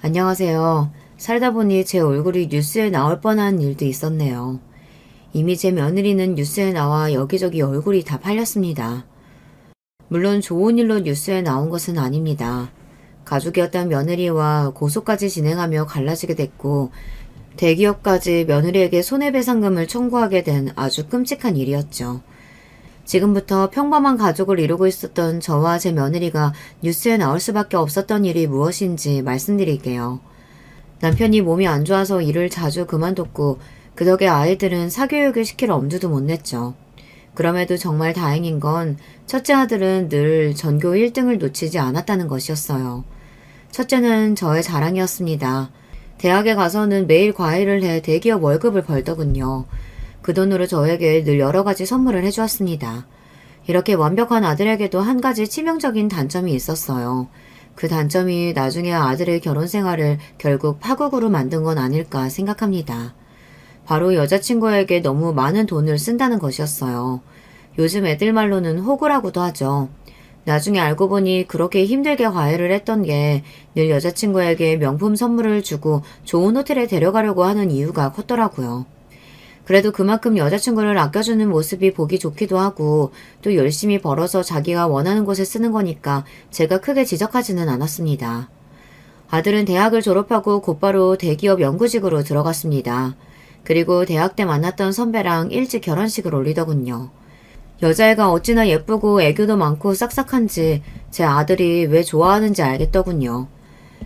안녕하세요. 살다 보니 제 얼굴이 뉴스에 나올 뻔한 일도 있었네요. 이미 제 며느리는 뉴스에 나와 여기저기 얼굴이 다 팔렸습니다. 물론 좋은 일로 뉴스에 나온 것은 아닙니다. 가족이었던 며느리와 고소까지 진행하며 갈라지게 됐고, 대기업까지 며느리에게 손해배상금을 청구하게 된 아주 끔찍한 일이었죠. 지금부터 평범한 가족을 이루고 있었던 저와 제 며느리가 뉴스에 나올 수밖에 없었던 일이 무엇인지 말씀드릴게요. 남편이 몸이 안 좋아서 일을 자주 그만뒀고 그 덕에 아이들은 사교육을 시킬 엄두도 못 냈죠. 그럼에도 정말 다행인 건 첫째 아들은 늘 전교 1등을 놓치지 않았다는 것이었어요. 첫째는 저의 자랑이었습니다. 대학에 가서는 매일 과외를 해 대기업 월급을 벌더군요. 그 돈으로 저에게 늘 여러 가지 선물을 해주었습니다. 이렇게 완벽한 아들에게도 한 가지 치명적인 단점이 있었어요. 그 단점이 나중에 아들의 결혼 생활을 결국 파국으로 만든 건 아닐까 생각합니다. 바로 여자친구에게 너무 많은 돈을 쓴다는 것이었어요. 요즘 애들 말로는 호구라고도 하죠. 나중에 알고 보니 그렇게 힘들게 과외를 했던 게 늘 여자친구에게 명품 선물을 주고 좋은 호텔에 데려가려고 하는 이유가 컸더라고요. 그래도 그만큼 여자친구를 아껴주는 모습이 보기 좋기도 하고 또 열심히 벌어서 자기가 원하는 곳에 쓰는 거니까 제가 크게 지적하지는 않았습니다. 아들은 대학을 졸업하고 곧바로 대기업 연구직으로 들어갔습니다. 그리고 대학 때 만났던 선배랑 일찍 결혼식을 올리더군요. 여자애가 어찌나 예쁘고 애교도 많고 싹싹한지 제 아들이 왜 좋아하는지 알겠더군요.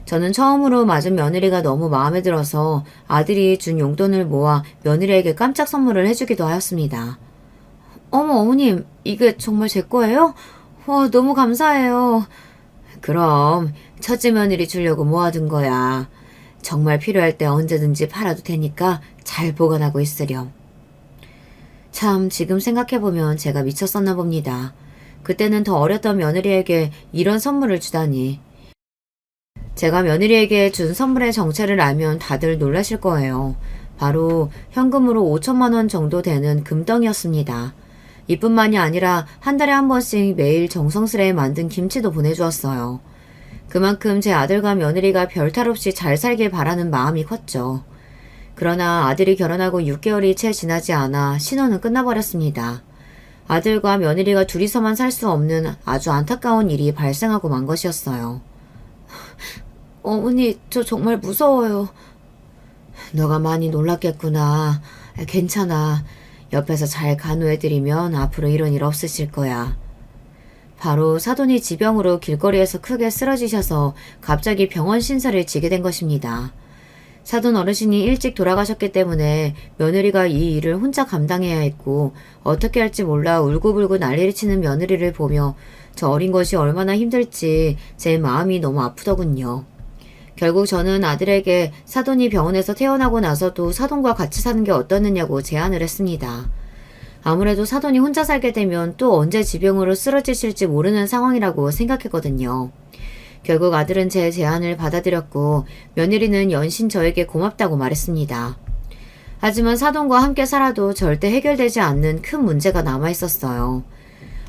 저는 처음으로 맞은 며느리가 너무 마음에 들어서 아들이 준 용돈을 모아 며느리에게 깜짝 선물을 해주기도 하였습니다. 어머, 어머님, 이게 정말 제 거예요? 와, 너무 감사해요. 그럼 첫째 며느리 주려고 모아둔 거야. 정말 필요할 때 언제든지 팔아도 되니까 잘 보관하고 있으렴. 참, 지금 생각해보면 제가 미쳤었나 봅니다. 그때는 더 어렸던 며느리에게 이런 선물을 주다니. 제가 며느리에게 준 선물의 정체를 알면 다들 놀라실 거예요. 바로 현금으로 5천만 원 정도 되는 금덩이였습니다. 이뿐만이 아니라 한 달에 한 번씩 매일 정성스레 만든 김치도 보내주었어요. 그만큼 제 아들과 며느리가 별탈 없이 잘 살길 바라는 마음이 컸죠. 그러나 아들이 결혼하고 6개월이 채 지나지 않아 신혼은 끝나버렸습니다. 아들과 며느리가 둘이서만 살 수 없는 아주 안타까운 일이 발생하고 만 것이었어요. 어머니, 저 정말 무서워요. 너가 많이 놀랐겠구나. 괜찮아. 옆에서 잘 간호해드리면 앞으로 이런 일 없으실 거야. 바로 사돈이 지병으로 길거리에서 크게 쓰러지셔서 갑자기 병원 신세를 지게 된 것입니다. 사돈 어르신이 일찍 돌아가셨기 때문에 며느리가 이 일을 혼자 감당해야 했고 어떻게 할지 몰라 울고불고 난리를 치는 며느리를 보며 저 어린 것이 얼마나 힘들지 제 마음이 너무 아프더군요. 결국 저는 아들에게 사돈이 병원에서 퇴원하고 나서도 사돈과 같이 사는 게 어떻느냐고 제안을 했습니다. 아무래도 사돈이 혼자 살게 되면 또 언제 지병으로 쓰러지실지 모르는 상황이라고 생각했거든요. 결국 아들은 제 제안을 받아들였고 며느리는 연신 저에게 고맙다고 말했습니다. 하지만 사돈과 함께 살아도 절대 해결되지 않는 큰 문제가 남아있었어요.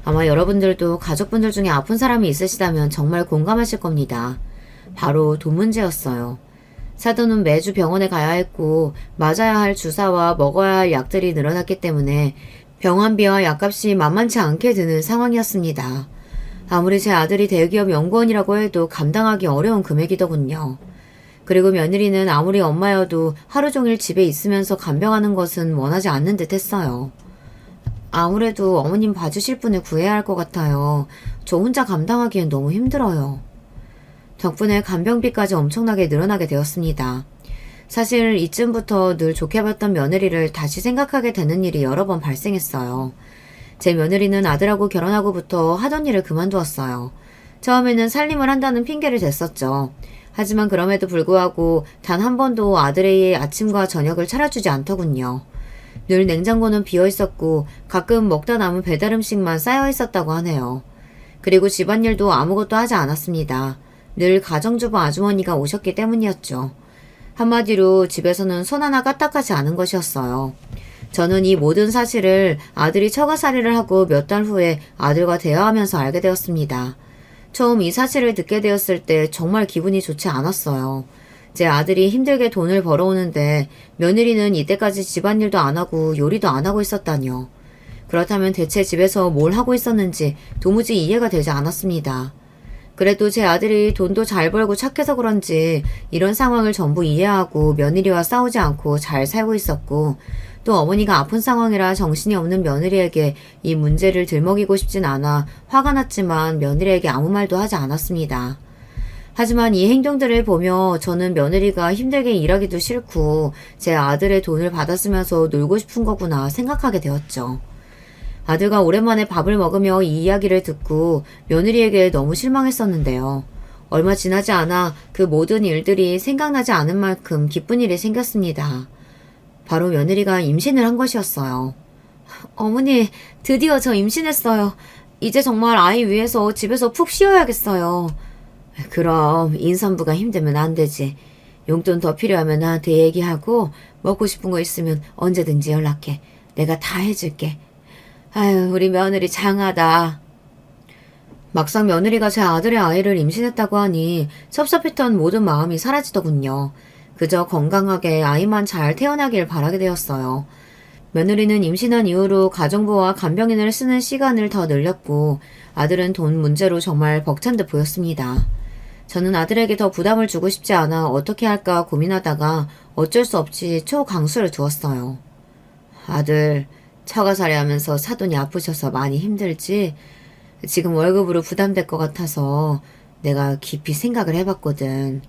아마 여러분들도 가족분들 중에 아픈 사람이 있으시다면 정말 공감하실 겁니다. 바로 돈 문제였어요. 사돈은 매주 병원에 가야 했고 맞아야 할 주사와 먹어야 할 약들이 늘어났기 때문에 병원비와 약값이 만만치 않게 드는 상황이었습니다. 아무리 제 아들이 대기업 연구원이라고 해도 감당하기 어려운 금액이더군요. 그리고 며느리는 아무리 엄마여도 하루 종일 집에 있으면서 간병하는 것은 원하지 않는 듯 했어요. 아무래도 어머님 봐주실 분을 구해야 할 것 같아요. 저 혼자 감당하기엔 너무 힘들어요. 덕분에 간병비까지 엄청나게 늘어나게 되었습니다. 사실 이쯤부터 늘 좋게 봤던 며느리를 다시 생각하게 되는 일이 여러 번 발생했어요. 제 며느리는 아들하고 결혼하고부터 하던 일을 그만두었어요. 처음에는 살림을 한다는 핑계를 댔었죠. 하지만 그럼에도 불구하고 단 한 번도 아들의 아침과 저녁을 차려주지 않더군요. 늘 냉장고는 비어 있었고 가끔 먹다 남은 배달 음식만 쌓여 있었다고 하네요. 그리고 집안일도 아무것도 하지 않았습니다. 늘 가정주부 아주머니가 오셨기 때문이었죠. 한마디로 집에서는 손 하나 까딱하지 않은 것이었어요. 저는 이 모든 사실을 아들이 처가살이를 하고 몇 달 후에 아들과 대화하면서 알게 되었습니다. 처음 이 사실을 듣게 되었을 때 정말 기분이 좋지 않았어요. 제 아들이 힘들게 돈을 벌어오는데 며느리는 이때까지 집안일도 안 하고 요리도 안 하고 있었다뇨. 그렇다면 대체 집에서 뭘 하고 있었는지 도무지 이해가 되지 않았습니다. 그래도 제 아들이 돈도 잘 벌고 착해서 그런지 이런 상황을 전부 이해하고 며느리와 싸우지 않고 잘 살고 있었고, 또 어머니가 아픈 상황이라 정신이 없는 며느리에게 이 문제를 들먹이고 싶진 않아 화가 났지만 며느리에게 아무 말도 하지 않았습니다. 하지만 이 행동들을 보며 저는 며느리가 힘들게 일하기도 싫고 제 아들의 돈을 받았으면서 놀고 싶은 거구나 생각하게 되었죠. 아들과 오랜만에 밥을 먹으며 이 이야기를 듣고 며느리에게 너무 실망했었는데요. 얼마 지나지 않아 그 모든 일들이 생각나지 않은 만큼 기쁜 일이 생겼습니다. 바로 며느리가 임신을 한 것이었어요. 어머니, 드디어 저 임신했어요. 이제 정말 아이 위해서 집에서 푹 쉬어야겠어요. 그럼 임산부가 힘들면 안 되지. 용돈 더 필요하면 나한테 얘기하고 먹고 싶은 거 있으면 언제든지 연락해. 내가 다 해줄게. 아유, 우리 며느리 장하다. 막상 며느리가 제 아들의 아이를 임신했다고 하니 섭섭했던 모든 마음이 사라지더군요. 그저 건강하게 아이만 잘 태어나길 바라게 되었어요. 며느리는 임신한 이후로 가정부와 간병인을 쓰는 시간을 더 늘렸고 아들은 돈 문제로 정말 벅찬 듯 보였습니다. 저는 아들에게 더 부담을 주고 싶지 않아 어떻게 할까 고민하다가 어쩔 수 없이 초강수를 두었어요. 아들, 처가살이 하면서 사돈이 아프셔서 많이 힘들지? 지금 월급으로 부담될 것 같아서 내가 깊이 생각을 해봤거든.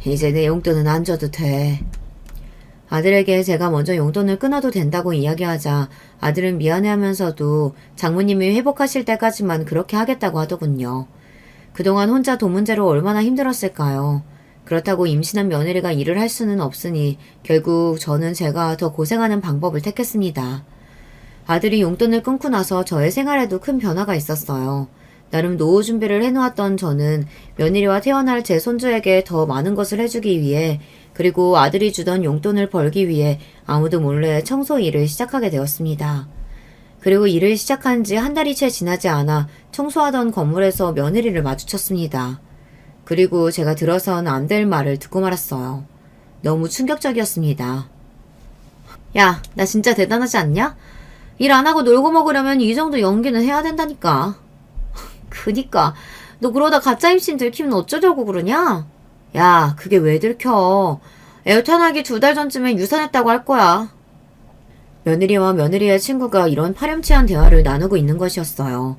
이제 내 용돈은 안 줘도 돼. 아들에게 제가 먼저 용돈을 끊어도 된다고 이야기하자 아들은 미안해하면서도 장모님이 회복하실 때까지만 그렇게 하겠다고 하더군요. 그동안 혼자 돈 문제로 얼마나 힘들었을까요? 그렇다고 임신한 며느리가 일을 할 수는 없으니 결국 저는 제가 더 고생하는 방법을 택했습니다. 아들이 용돈을 끊고 나서 저의 생활에도 큰 변화가 있었어요. 나름 노후 준비를 해놓았던 저는 며느리와 태어날 제 손주에게 더 많은 것을 해주기 위해 그리고 아들이 주던 용돈을 벌기 위해 아무도 몰래 청소 일을 시작하게 되었습니다. 그리고 일을 시작한 지 한 달이 채 지나지 않아 청소하던 건물에서 며느리를 마주쳤습니다. 그리고 제가 들어선 안 될 말을 듣고 말았어요. 너무 충격적이었습니다. 야, 나 진짜 대단하지 않냐? 일 안 하고 놀고 먹으려면 이 정도 연기는 해야 된다니까. 그니까 너 그러다 가짜 임신 들키면 어쩌려고 그러냐? 야, 그게 왜 들켜? 애 태어나기 2달 전쯤엔 유산했다고 할 거야. 며느리와 며느리의 친구가 이런 파렴치한 대화를 나누고 있는 것이었어요.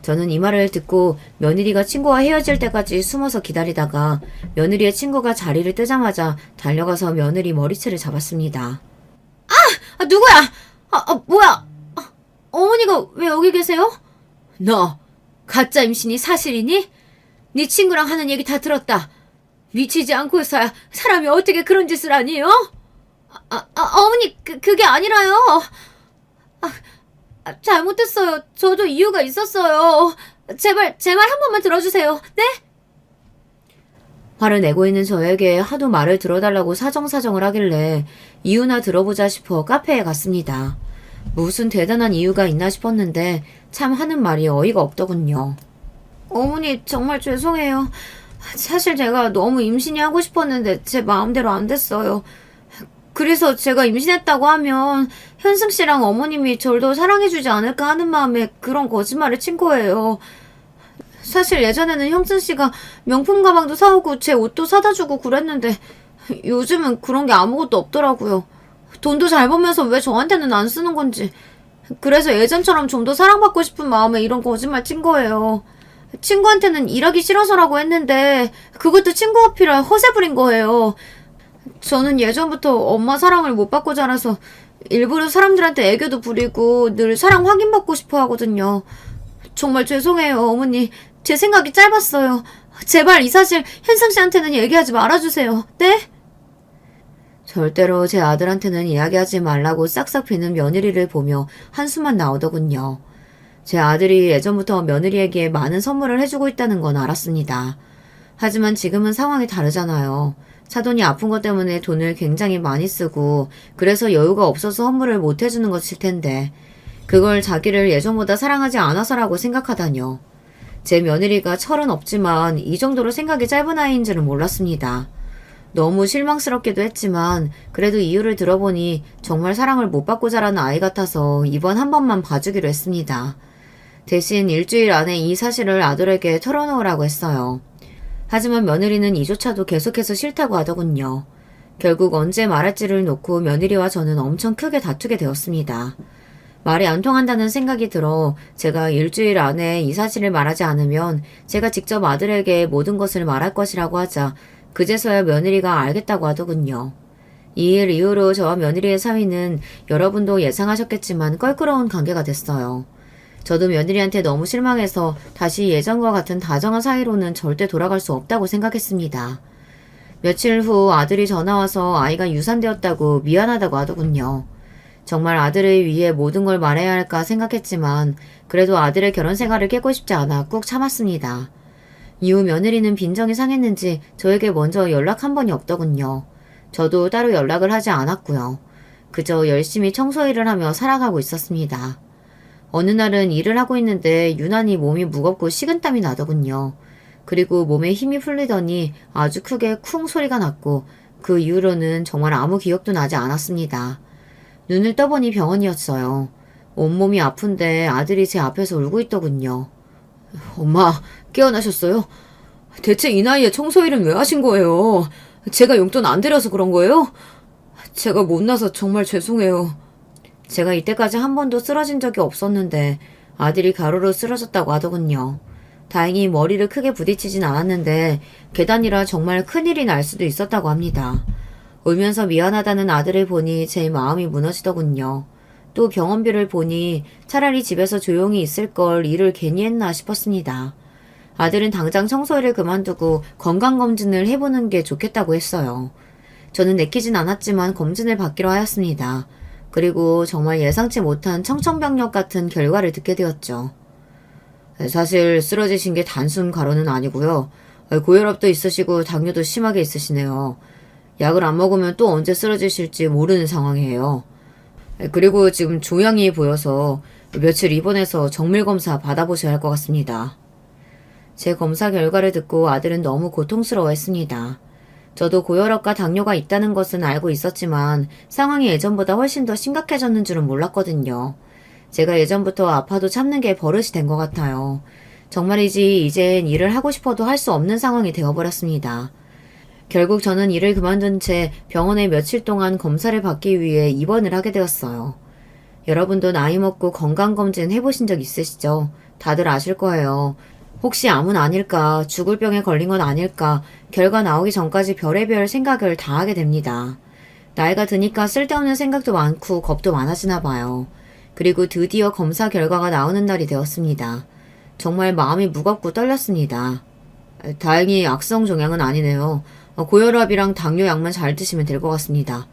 저는 이 말을 듣고 며느리가 친구와 헤어질 때까지 숨어서 기다리다가 며느리의 친구가 자리를 뜨자마자 달려가서 며느리 머리채를 잡았습니다. 누구야? 뭐야? 어머니가 왜 여기 계세요? 너 가짜 임신이 사실이니? 네 친구랑 하는 얘기 다 들었다. 미치지 않고서야 사람이 어떻게 그런 짓을 하니, 어? 어머니, 그게 아니라요. 잘못했어요. 저도 이유가 있었어요. 제발, 제 말 한 번만 들어주세요. 네? 화를 내고 있는 저에게 하도 말을 들어달라고 사정사정을 하길래 이유나 들어보자 싶어 카페에 갔습니다. 무슨 대단한 이유가 있나 싶었는데 참 하는 말이 어이가 없더군요. 어머니, 정말 죄송해요. 사실 제가 너무 임신이 하고 싶었는데 제 마음대로 안 됐어요. 그래서 제가 임신했다고 하면 현승 씨랑 어머님이 저를 더 사랑해주지 않을까 하는 마음에 그런 거짓말을 친 거예요. 사실 예전에는 형준 씨가 명품 가방도 사오고 제 옷도 사다 주고 그랬는데 요즘은 그런 게 아무것도 없더라고요. 돈도 잘 벌면서 왜 저한테는 안 쓰는 건지. 그래서 예전처럼 좀 더 사랑받고 싶은 마음에 이런 거짓말 친 거예요. 친구한테는 일하기 싫어서라고 했는데 그것도 친구 어필할 허세 부린 거예요. 저는 예전부터 엄마 사랑을 못 받고 자라서 일부러 사람들한테 애교도 부리고 늘 사랑 확인받고 싶어 하거든요. 정말 죄송해요, 어머니. 제 생각이 짧았어요. 제발 이 사실 현상 씨한테는 얘기하지 말아주세요. 네? 절대로 제 아들한테는 이야기하지 말라고 싹싹 비는 며느리를 보며 한숨만 나오더군요. 제 아들이 예전부터 며느리에게 많은 선물을 해주고 있다는 건 알았습니다. 하지만 지금은 상황이 다르잖아요. 사돈이 아픈 것 때문에 돈을 굉장히 많이 쓰고 그래서 여유가 없어서 선물을 못 해주는 것일 텐데 그걸 자기를 예전보다 사랑하지 않아서라고 생각하다뇨. 제 며느리가 철은 없지만 이 정도로 생각이 짧은 아이인 줄은 몰랐습니다. 너무 실망스럽기도 했지만 그래도 이유를 들어보니 정말 사랑을 못 받고 자라는 아이 같아서 이번 한 번만 봐주기로 했습니다. 대신 일주일 안에 이 사실을 아들에게 털어놓으라고 했어요. 하지만 며느리는 이조차도 계속해서 싫다고 하더군요. 결국 언제 말할지를 놓고 며느리와 저는 엄청 크게 다투게 되었습니다. 말이 안 통한다는 생각이 들어 제가 일주일 안에 이 사실을 말하지 않으면 제가 직접 아들에게 모든 것을 말할 것이라고 하자 그제서야 며느리가 알겠다고 하더군요. 이 일 이후로 저와 며느리의 사이는 여러분도 예상하셨겠지만 껄끄러운 관계가 됐어요. 저도 며느리한테 너무 실망해서 다시 예전과 같은 다정한 사이로는 절대 돌아갈 수 없다고 생각했습니다. 며칠 후 아들이 전화와서 아이가 유산되었다고 미안하다고 하더군요. 정말 아들을 위해 모든 걸 말해야 할까 생각했지만 그래도 아들의 결혼 생활을 깨고 싶지 않아 꾹 참았습니다. 이후 며느리는 빈정이 상했는지 저에게 먼저 연락 한 번이 없더군요. 저도 따로 연락을 하지 않았고요. 그저 열심히 청소 일을 하며 살아가고 있었습니다. 어느 날은 일을 하고 있는데 유난히 몸이 무겁고 식은땀이 나더군요. 그리고 몸에 힘이 풀리더니 아주 크게 쿵 소리가 났고 그 이후로는 정말 아무 기억도 나지 않았습니다. 눈을 떠보니 병원이었어요. 온몸이 아픈데 아들이 제 앞에서 울고 있더군요. 엄마, 깨어나셨어요? 대체 이 나이에 청소일은 왜 하신 거예요? 제가 용돈 안 드려서 그런 거예요? 제가 못나서 정말 죄송해요. 제가 이때까지 한 번도 쓰러진 적이 없었는데 아들이 가로로 쓰러졌다고 하더군요. 다행히 머리를 크게 부딪히진 않았는데 계단이라 정말 큰일이 날 수도 있었다고 합니다. 울면서 미안하다는 아들을 보니 제 마음이 무너지더군요. 또 병원비를 보니 차라리 집에서 조용히 있을 걸 일을 괜히 했나 싶었습니다. 아들은 당장 청소일을 그만두고 건강검진을 해보는 게 좋겠다고 했어요. 저는 내키진 않았지만 검진을 받기로 하였습니다. 그리고 정말 예상치 못한 청천벽력 같은 결과를 듣게 되었죠. 사실 쓰러지신 게 단순 가로는 아니고요. 고혈압도 있으시고 당뇨도 심하게 있으시네요. 약을 안 먹으면 또 언제 쓰러지실지 모르는 상황이에요. 그리고 지금 종양이 보여서 며칠 입원해서 정밀검사 받아보셔야 할 것 같습니다. 제 검사 결과를 듣고 아들은 너무 고통스러워했습니다. 저도 고혈압과 당뇨가 있다는 것은 알고 있었지만 상황이 예전보다 훨씬 더 심각해졌는 줄은 몰랐거든요. 제가 예전부터 아파도 참는 게 버릇이 된 것 같아요. 정말이지 이젠 일을 하고 싶어도 할 수 없는 상황이 되어버렸습니다. 결국 저는 일을 그만둔 채 병원에 며칠 동안 검사를 받기 위해 입원을 하게 되었어요. 여러분도 나이 먹고 건강검진 해보신 적 있으시죠? 다들 아실 거예요. 혹시 암은 아닐까, 죽을 병에 걸린 건 아닐까, 결과 나오기 전까지 별의별 생각을 다 하게 됩니다. 나이가 드니까 쓸데없는 생각도 많고 겁도 많아지나 봐요. 그리고 드디어 검사 결과가 나오는 날이 되었습니다. 정말 마음이 무겁고 떨렸습니다. 다행히 악성 종양은 아니네요. 고혈압이랑 당뇨 약만 잘 드시면 될 것 같습니다.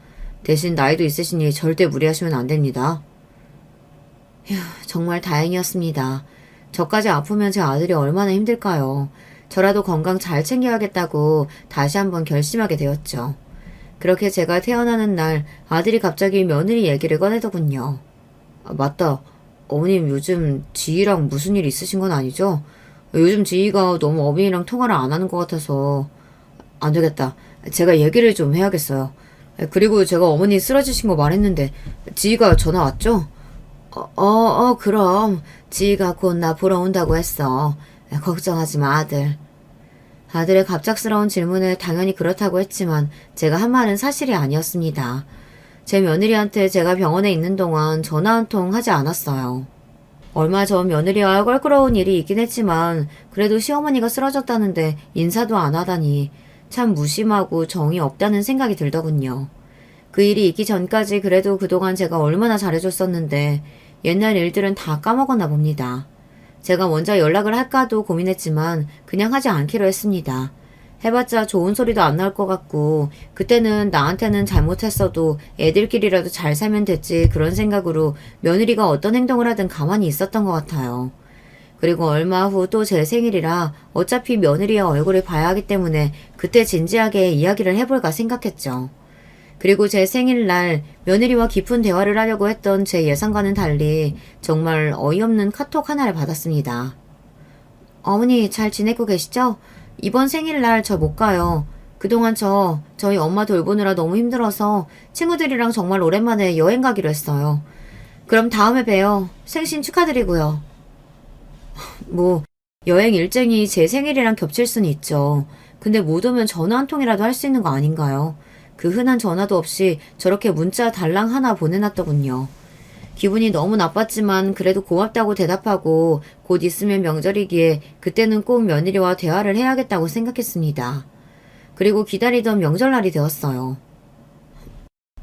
대신 나이도 있으시니 절대 무리하시면 안 됩니다. 휴, 정말 다행이었습니다. 저까지 아프면 제 아들이 얼마나 힘들까요? 저라도 건강 잘 챙겨야겠다고 다시 한번 결심하게 되었죠. 그렇게 제가 태어나는 날 아들이 갑자기 며느리 얘기를 꺼내더군요. 맞다. 어머님 요즘 지희랑 무슨 일 있으신 건 아니죠? 요즘 지희가 너무 어머니랑 통화를 안 하는 것 같아서 안 되겠다. 제가 얘기를 좀 해야겠어요. 그리고 제가 어머니 쓰러지신 거 말했는데 지희가 전화 왔죠? 그럼 지희가 곧 나 보러 온다고 했어. 걱정하지 마, 아들. 아들의 갑작스러운 질문에 당연히 그렇다고 했지만 제가 한 말은 사실이 아니었습니다. 제 며느리한테 제가 병원에 있는 동안 전화 한 통 하지 않았어요. 얼마 전 며느리와 껄끄러운 일이 있긴 했지만 그래도 시어머니가 쓰러졌다는데 인사도 안 하다니 참 무심하고 정이 없다는 생각이 들더군요. 그 일이 있기 전까지 그래도 그동안 제가 얼마나 잘해줬었는데 옛날 일들은 다 까먹었나 봅니다. 제가 먼저 연락을 할까도 고민했지만 그냥 하지 않기로 했습니다. 해봤자 좋은 소리도 안 나올 것 같고 그때는 나한테는 잘못했어도 애들끼리라도 잘 살면 됐지 그런 생각으로 며느리가 어떤 행동을 하든 가만히 있었던 것 같아요. 그리고 얼마 후 또 제 생일이라 어차피 며느리의 얼굴을 봐야 하기 때문에 그때 진지하게 이야기를 해볼까 생각했죠. 그리고 제 생일날 며느리와 깊은 대화를 하려고 했던 제 예상과는 달리 정말 어이없는 카톡 하나를 받았습니다. 어머니 잘 지내고 계시죠? 이번 생일날 저 못 가요. 그동안 저희 엄마 돌보느라 너무 힘들어서 친구들이랑 정말 오랜만에 여행 가기로 했어요. 그럼 다음에 봬요. 생신 축하드리고요. 뭐, 여행 일정이 제 생일이랑 겹칠 수는 있죠. 근데 못 오면 전화 한 통이라도 할 수 있는 거 아닌가요? 그 흔한 전화도 없이 저렇게 문자 달랑 하나 보내놨더군요. 기분이 너무 나빴지만 그래도 고맙다고 대답하고 곧 있으면 명절이기에 그때는 꼭 며느리와 대화를 해야겠다고 생각했습니다. 그리고 기다리던 명절날이 되었어요.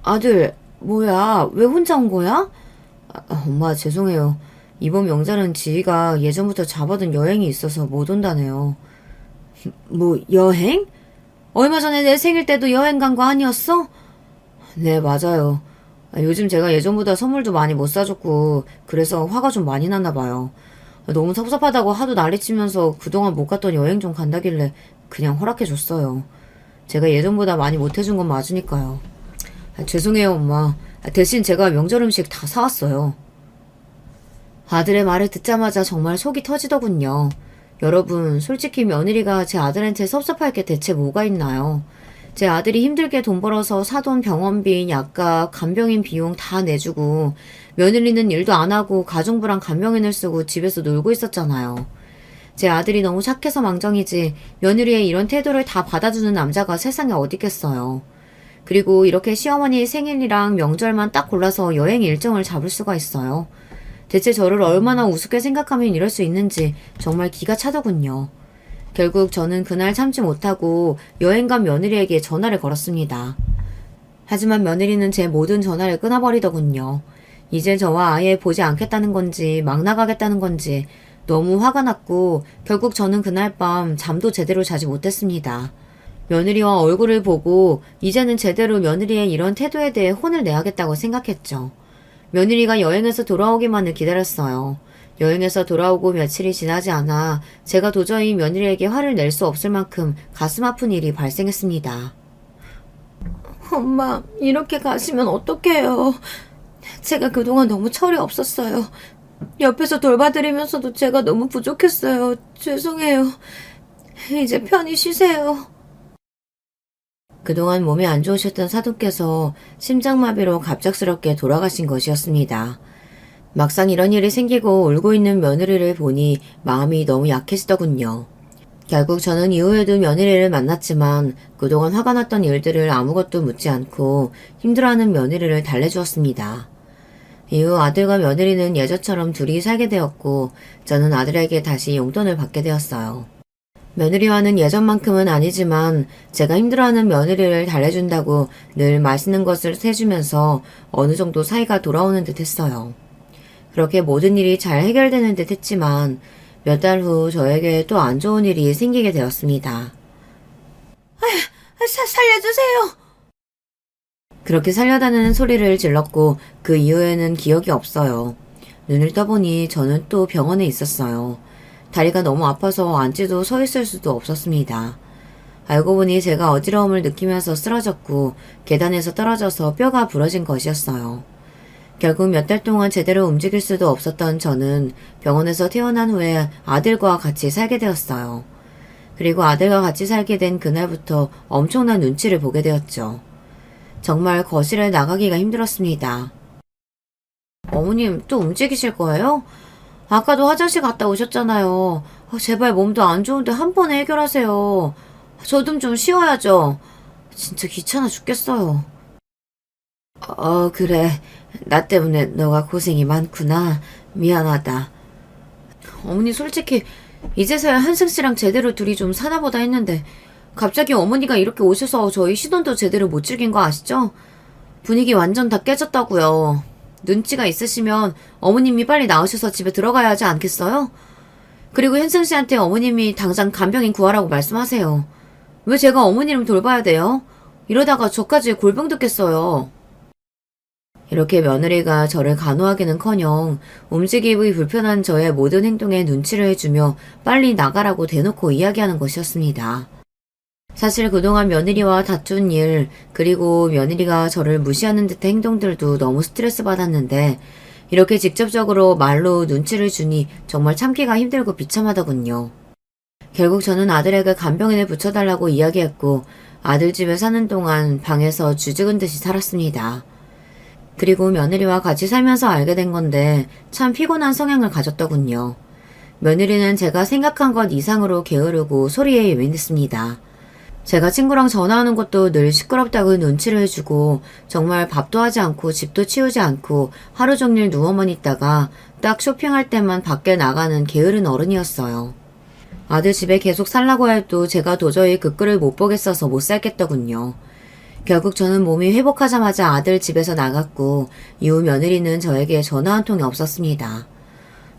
아들, 뭐야? 왜 혼자 온 거야? 엄마, 죄송해요. 이번 명절은 지희가 예전부터 잡아둔 여행이 있어서 못 온다네요. 뭐, 여행? 얼마 전에 내 생일 때도 여행 간 거 아니었어? 네, 맞아요. 요즘 제가 예전보다 선물도 많이 못 사줬고, 그래서 화가 좀 많이 났나 봐요. 너무 섭섭하다고 하도 난리치면서 그동안 못 갔던 여행 좀 간다길래 그냥 허락해줬어요. 제가 예전보다 많이 못 해준 건 맞으니까요. 죄송해요, 엄마. 대신 제가 명절 음식 다 사왔어요. 아들의 말을 듣자마자 정말 속이 터지더군요. 여러분, 솔직히 며느리가 제 아들한테 섭섭할 게 대체 뭐가 있나요? 제 아들이 힘들게 돈 벌어서 사돈 병원비, 약값, 간병인 비용 다 내주고 며느리는 일도 안 하고 가정부랑 간병인을 쓰고 집에서 놀고 있었잖아요. 제 아들이 너무 착해서 망정이지 며느리의 이런 태도를 다 받아주는 남자가 세상에 어디 있겠어요. 그리고 이렇게 시어머니 생일이랑 명절만 딱 골라서 여행 일정을 잡을 수가 있어요. 대체 저를 얼마나 우습게 생각하면 이럴 수 있는지 정말 기가 차더군요. 결국 저는 그날 참지 못하고 여행 간 며느리에게 전화를 걸었습니다. 하지만 며느리는 제 모든 전화를 끊어버리더군요. 이제 저와 아예 보지 않겠다는 건지 막 나가겠다는 건지 너무 화가 났고 결국 저는 그날 밤 잠도 제대로 자지 못했습니다. 며느리와 얼굴을 보고 이제는 제대로 며느리의 이런 태도에 대해 혼을 내야겠다고 생각했죠. 며느리가 여행에서 돌아오기만을 기다렸어요. 여행에서 돌아오고 며칠이 지나지 않아 제가 도저히 며느리에게 화를 낼 수 없을 만큼 가슴 아픈 일이 발생했습니다. 엄마, 이렇게 가시면 어떡해요. 제가 그동안 너무 철이 없었어요. 옆에서 돌봐드리면서도 제가 너무 부족했어요. 죄송해요. 이제 편히 쉬세요. 그동안 몸이 안 좋으셨던 사돈께서 심장마비로 갑작스럽게 돌아가신 것이었습니다. 막상 이런 일이 생기고 울고 있는 며느리를 보니 마음이 너무 약해지더군요. 결국 저는 이후에도 며느리를 만났지만 그동안 화가 났던 일들을 아무것도 묻지 않고 힘들어하는 며느리를 달래주었습니다. 이후 아들과 며느리는 예전처럼 둘이 살게 되었고 저는 아들에게 다시 용돈을 받게 되었어요. 며느리와는 예전만큼은 아니지만 제가 힘들어하는 며느리를 달래준다고 늘 맛있는 것을 해주면서 어느 정도 사이가 돌아오는 듯 했어요. 그렇게 모든 일이 잘 해결되는 듯 했지만 몇 달 후 저에게 또 안 좋은 일이 생기게 되었습니다. 살려주세요! 그렇게 살려다는 소리를 질렀고 그 이후에는 기억이 없어요. 눈을 떠보니 저는 또 병원에 있었어요. 다리가 너무 아파서 앉지도 서 있을 수도 없었습니다. 알고 보니 제가 어지러움을 느끼면서 쓰러졌고 계단에서 떨어져서 뼈가 부러진 것이었어요. 결국 몇 달 동안 제대로 움직일 수도 없었던 저는 병원에서 퇴원한 후에 아들과 같이 살게 되었어요. 그리고 아들과 같이 살게 된 그날부터 엄청난 눈치를 보게 되었죠. 정말 거실에 나가기가 힘들었습니다. 어머님 또 움직이실 거예요? 아까도 화장실 갔다 오셨잖아요. 제발 몸도 안 좋은데 한 번에 해결하세요. 저 좀 쉬어야죠. 진짜 귀찮아 죽겠어요. 그래. 나 때문에 너가 고생이 많구나. 미안하다. 어머니 솔직히 이제서야 한승 씨랑 제대로 둘이 좀 사나보다 했는데 갑자기 어머니가 이렇게 오셔서 저희 시돈도 제대로 못 즐긴 거 아시죠? 분위기 완전 다 깨졌다고요. 눈치가 있으시면 어머님이 빨리 나오셔서 집에 들어가야 하지 않겠어요? 그리고 현승 씨한테 어머님이 당장 간병인 구하라고 말씀하세요. 왜 제가 어머님을 돌봐야 돼요? 이러다가 저까지 골병 듣겠어요. 이렇게 며느리가 저를 간호하기는커녕 움직이기 불편한 저의 모든 행동에 눈치를 해주며 빨리 나가라고 대놓고 이야기하는 것이었습니다. 사실 그동안 며느리와 다툰 일, 그리고 며느리가 저를 무시하는 듯한 행동들도 너무 스트레스 받았는데 이렇게 직접적으로 말로 눈치를 주니 정말 참기가 힘들고 비참하더군요. 결국 저는 아들에게 간병인을 붙여달라고 이야기했고 아들 집에 사는 동안 방에서 쥐죽은 듯이 살았습니다. 그리고 며느리와 같이 살면서 알게 된 건데 참 피곤한 성향을 가졌더군요. 며느리는 제가 생각한 것 이상으로 게으르고 소리에 예민했습니다. 제가 친구랑 전화하는 것도 늘 시끄럽다고 눈치를 해주고 정말 밥도 하지 않고 집도 치우지 않고 하루 종일 누워만 있다가 딱 쇼핑할 때만 밖에 나가는 게으른 어른이었어요. 아들 집에 계속 살라고 해도 제가 도저히 그 꼴을 못 보겠어서 못 살겠더군요. 결국 저는 몸이 회복하자마자 아들 집에서 나갔고 이후 며느리는 저에게 전화 한 통이 없었습니다.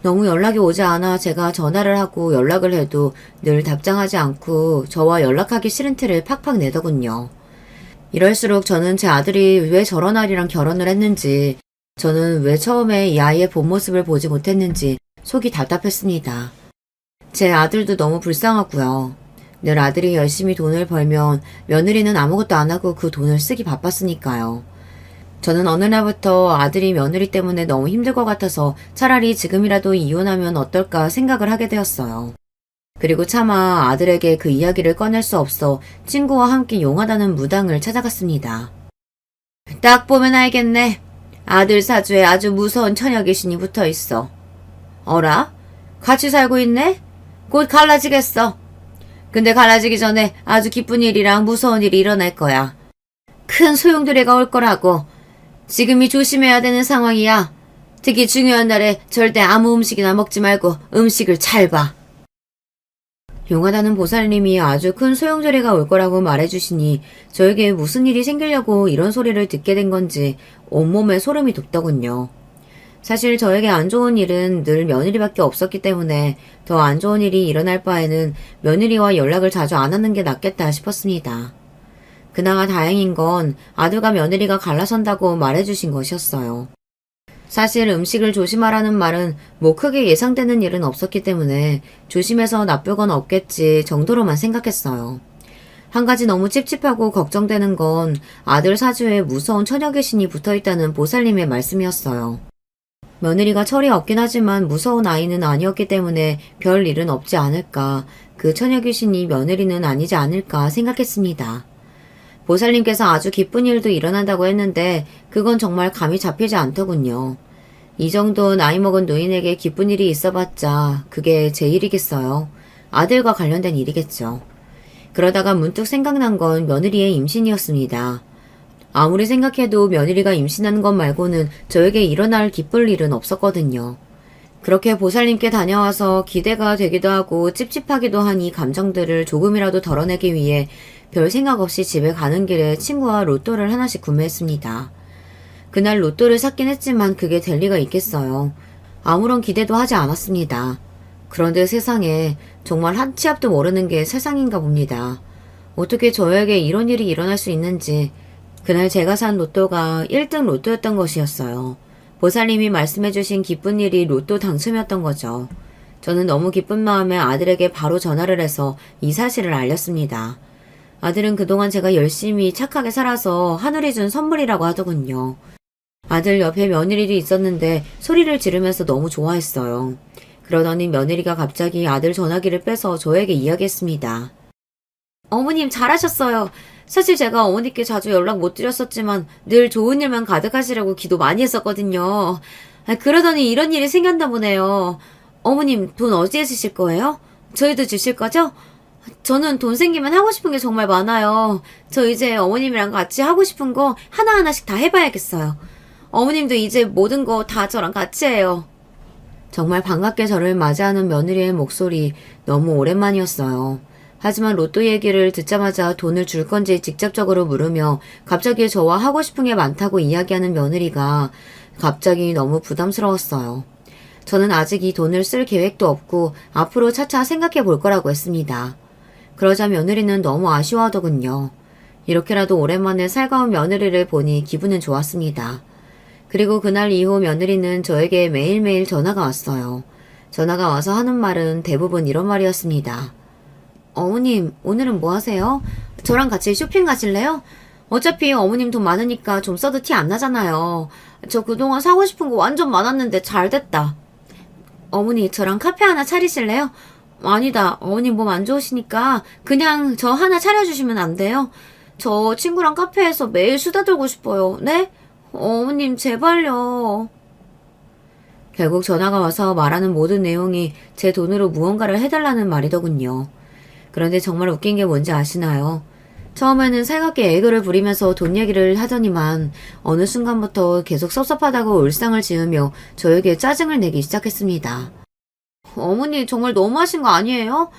너무 연락이 오지 않아 제가 전화를 하고 연락을 해도 늘 답장하지 않고 저와 연락하기 싫은 티를 팍팍 내더군요. 이럴수록 저는 제 아들이 왜 저런 아이랑 결혼을 했는지, 저는 왜 처음에 이 아이의 본 모습을 보지 못했는지 속이 답답했습니다. 제 아들도 너무 불쌍하고요. 늘 아들이 열심히 돈을 벌면 며느리는 아무것도 안 하고 그 돈을 쓰기 바빴으니까요. 저는 어느 날부터 아들이 며느리 때문에 너무 힘들 것 같아서 차라리 지금이라도 이혼하면 어떨까 생각을 하게 되었어요. 그리고 차마 아들에게 그 이야기를 꺼낼 수 없어 친구와 함께 용하다는 무당을 찾아갔습니다. 딱 보면 알겠네. 아들 사주에 아주 무서운 처녀 귀신이 붙어 있어. 어라? 같이 살고 있네? 곧 갈라지겠어. 근데 갈라지기 전에 아주 기쁜 일이랑 무서운 일이 일어날 거야. 큰 소용돌이가 올 거라고. 지금이 조심해야 되는 상황이야. 특히 중요한 날에 절대 아무 음식이나 먹지 말고 음식을 잘 봐. 용하다는 보살님이 아주 큰 소용돌이가 올 거라고 말해주시니 저에게 무슨 일이 생기려고 이런 소리를 듣게 된 건지 온몸에 소름이 돋더군요. 사실 저에게 안 좋은 일은 늘 며느리밖에 없었기 때문에 더 안 좋은 일이 일어날 바에는 며느리와 연락을 자주 안 하는 게 낫겠다 싶었습니다. 그나마 다행인 건 아들과 며느리가 갈라선다고 말해주신 것이었어요. 사실 음식을 조심하라는 말은 뭐 크게 예상되는 일은 없었기 때문에 조심해서 나쁠 건 없겠지 정도로만 생각했어요. 한 가지 너무 찝찝하고 걱정되는 건 아들 사주에 무서운 처녀 귀신이 붙어있다는 보살님의 말씀이었어요. 며느리가 철이 없긴 하지만 무서운 아이는 아니었기 때문에 별 일은 없지 않을까, 그 처녀 귀신이 며느리는 아니지 않을까 생각했습니다. 보살님께서 아주 기쁜 일도 일어난다고 했는데 그건 정말 감이 잡히지 않더군요. 이 정도 나이 먹은 노인에게 기쁜 일이 있어봤자 그게 제 일이겠어요. 아들과 관련된 일이겠죠. 그러다가 문득 생각난 건 며느리의 임신이었습니다. 아무리 생각해도 며느리가 임신하는 것 말고는 저에게 일어날 기쁠 일은 없었거든요. 그렇게 보살님께 다녀와서 기대가 되기도 하고 찝찝하기도 한 이 감정들을 조금이라도 덜어내기 위해 별 생각 없이 집에 가는 길에 친구와 로또를 하나씩 구매했습니다. 그날 로또를 샀긴 했지만 그게 될 리가 있겠어요. 아무런 기대도 하지 않았습니다. 그런데 세상에 정말 한 치 앞도 모르는 게 세상인가 봅니다. 어떻게 저에게 이런 일이 일어날 수 있는지. 그날 제가 산 로또가 1등 로또였던 것이었어요. 보살님이 말씀해주신 기쁜 일이 로또 당첨이었던 거죠. 저는 너무 기쁜 마음에 아들에게 바로 전화를 해서 이 사실을 알렸습니다. 아들은 그동안 제가 열심히 착하게 살아서 하늘이 준 선물이라고 하더군요. 아들 옆에 며느리도 있었는데 소리를 지르면서 너무 좋아했어요. 그러더니 며느리가 갑자기 아들 전화기를 빼서 저에게 이야기했습니다. 어머님 잘하셨어요. 사실 제가 어머니께 자주 연락 못 드렸었지만 늘 좋은 일만 가득하시라고 기도 많이 했었거든요. 그러더니 이런 일이 생겼나 보네요. 어머님 돈 어디에 쓰실 거예요? 저희도 주실 거죠? 저는 돈 생기면 하고 싶은 게 정말 많아요. 저 이제 어머님이랑 같이 하고 싶은 거 하나하나씩 다 해봐야겠어요. 어머님도 이제 모든 거 다 저랑 같이 해요. 정말 반갑게 저를 맞이하는 며느리의 목소리 너무 오랜만이었어요. 하지만 로또 얘기를 듣자마자 돈을 줄 건지 직접적으로 물으며 갑자기 저와 하고 싶은 게 많다고 이야기하는 며느리가 갑자기 너무 부담스러웠어요. 저는 아직 이 돈을 쓸 계획도 없고 앞으로 차차 생각해 볼 거라고 했습니다. 그러자 며느리는 너무 아쉬워하더군요. 이렇게라도 오랜만에 살가운 며느리를 보니 기분은 좋았습니다. 그리고 그날 이후 며느리는 저에게 매일매일 전화가 왔어요. 전화가 와서 하는 말은 대부분 이런 말이었습니다. 어머님, 오늘은 뭐 하세요? 저랑 같이 쇼핑 가실래요? 어차피 어머님 돈 많으니까 좀 써도 티 안 나잖아요. 저 그동안 사고 싶은 거 완전 많았는데 잘 됐다. 어머니, 저랑 카페 하나 차리실래요? 아니다, 어머님 몸 안 좋으시니까 그냥 저 하나 차려주시면 안 돼요? 저 친구랑 카페에서 매일 수다 들고 싶어요. 네? 어머님, 제발요. 결국 전화가 와서 말하는 모든 내용이 제 돈으로 무언가를 해달라는 말이더군요. 그런데 정말 웃긴 게 뭔지 아시나요? 처음에는 살갑게 애교를 부리면서 돈 얘기를 하더니만 어느 순간부터 계속 섭섭하다고 울상을 지으며 저에게 짜증을 내기 시작했습니다. 어머니 정말 너무하신 거 아니에요?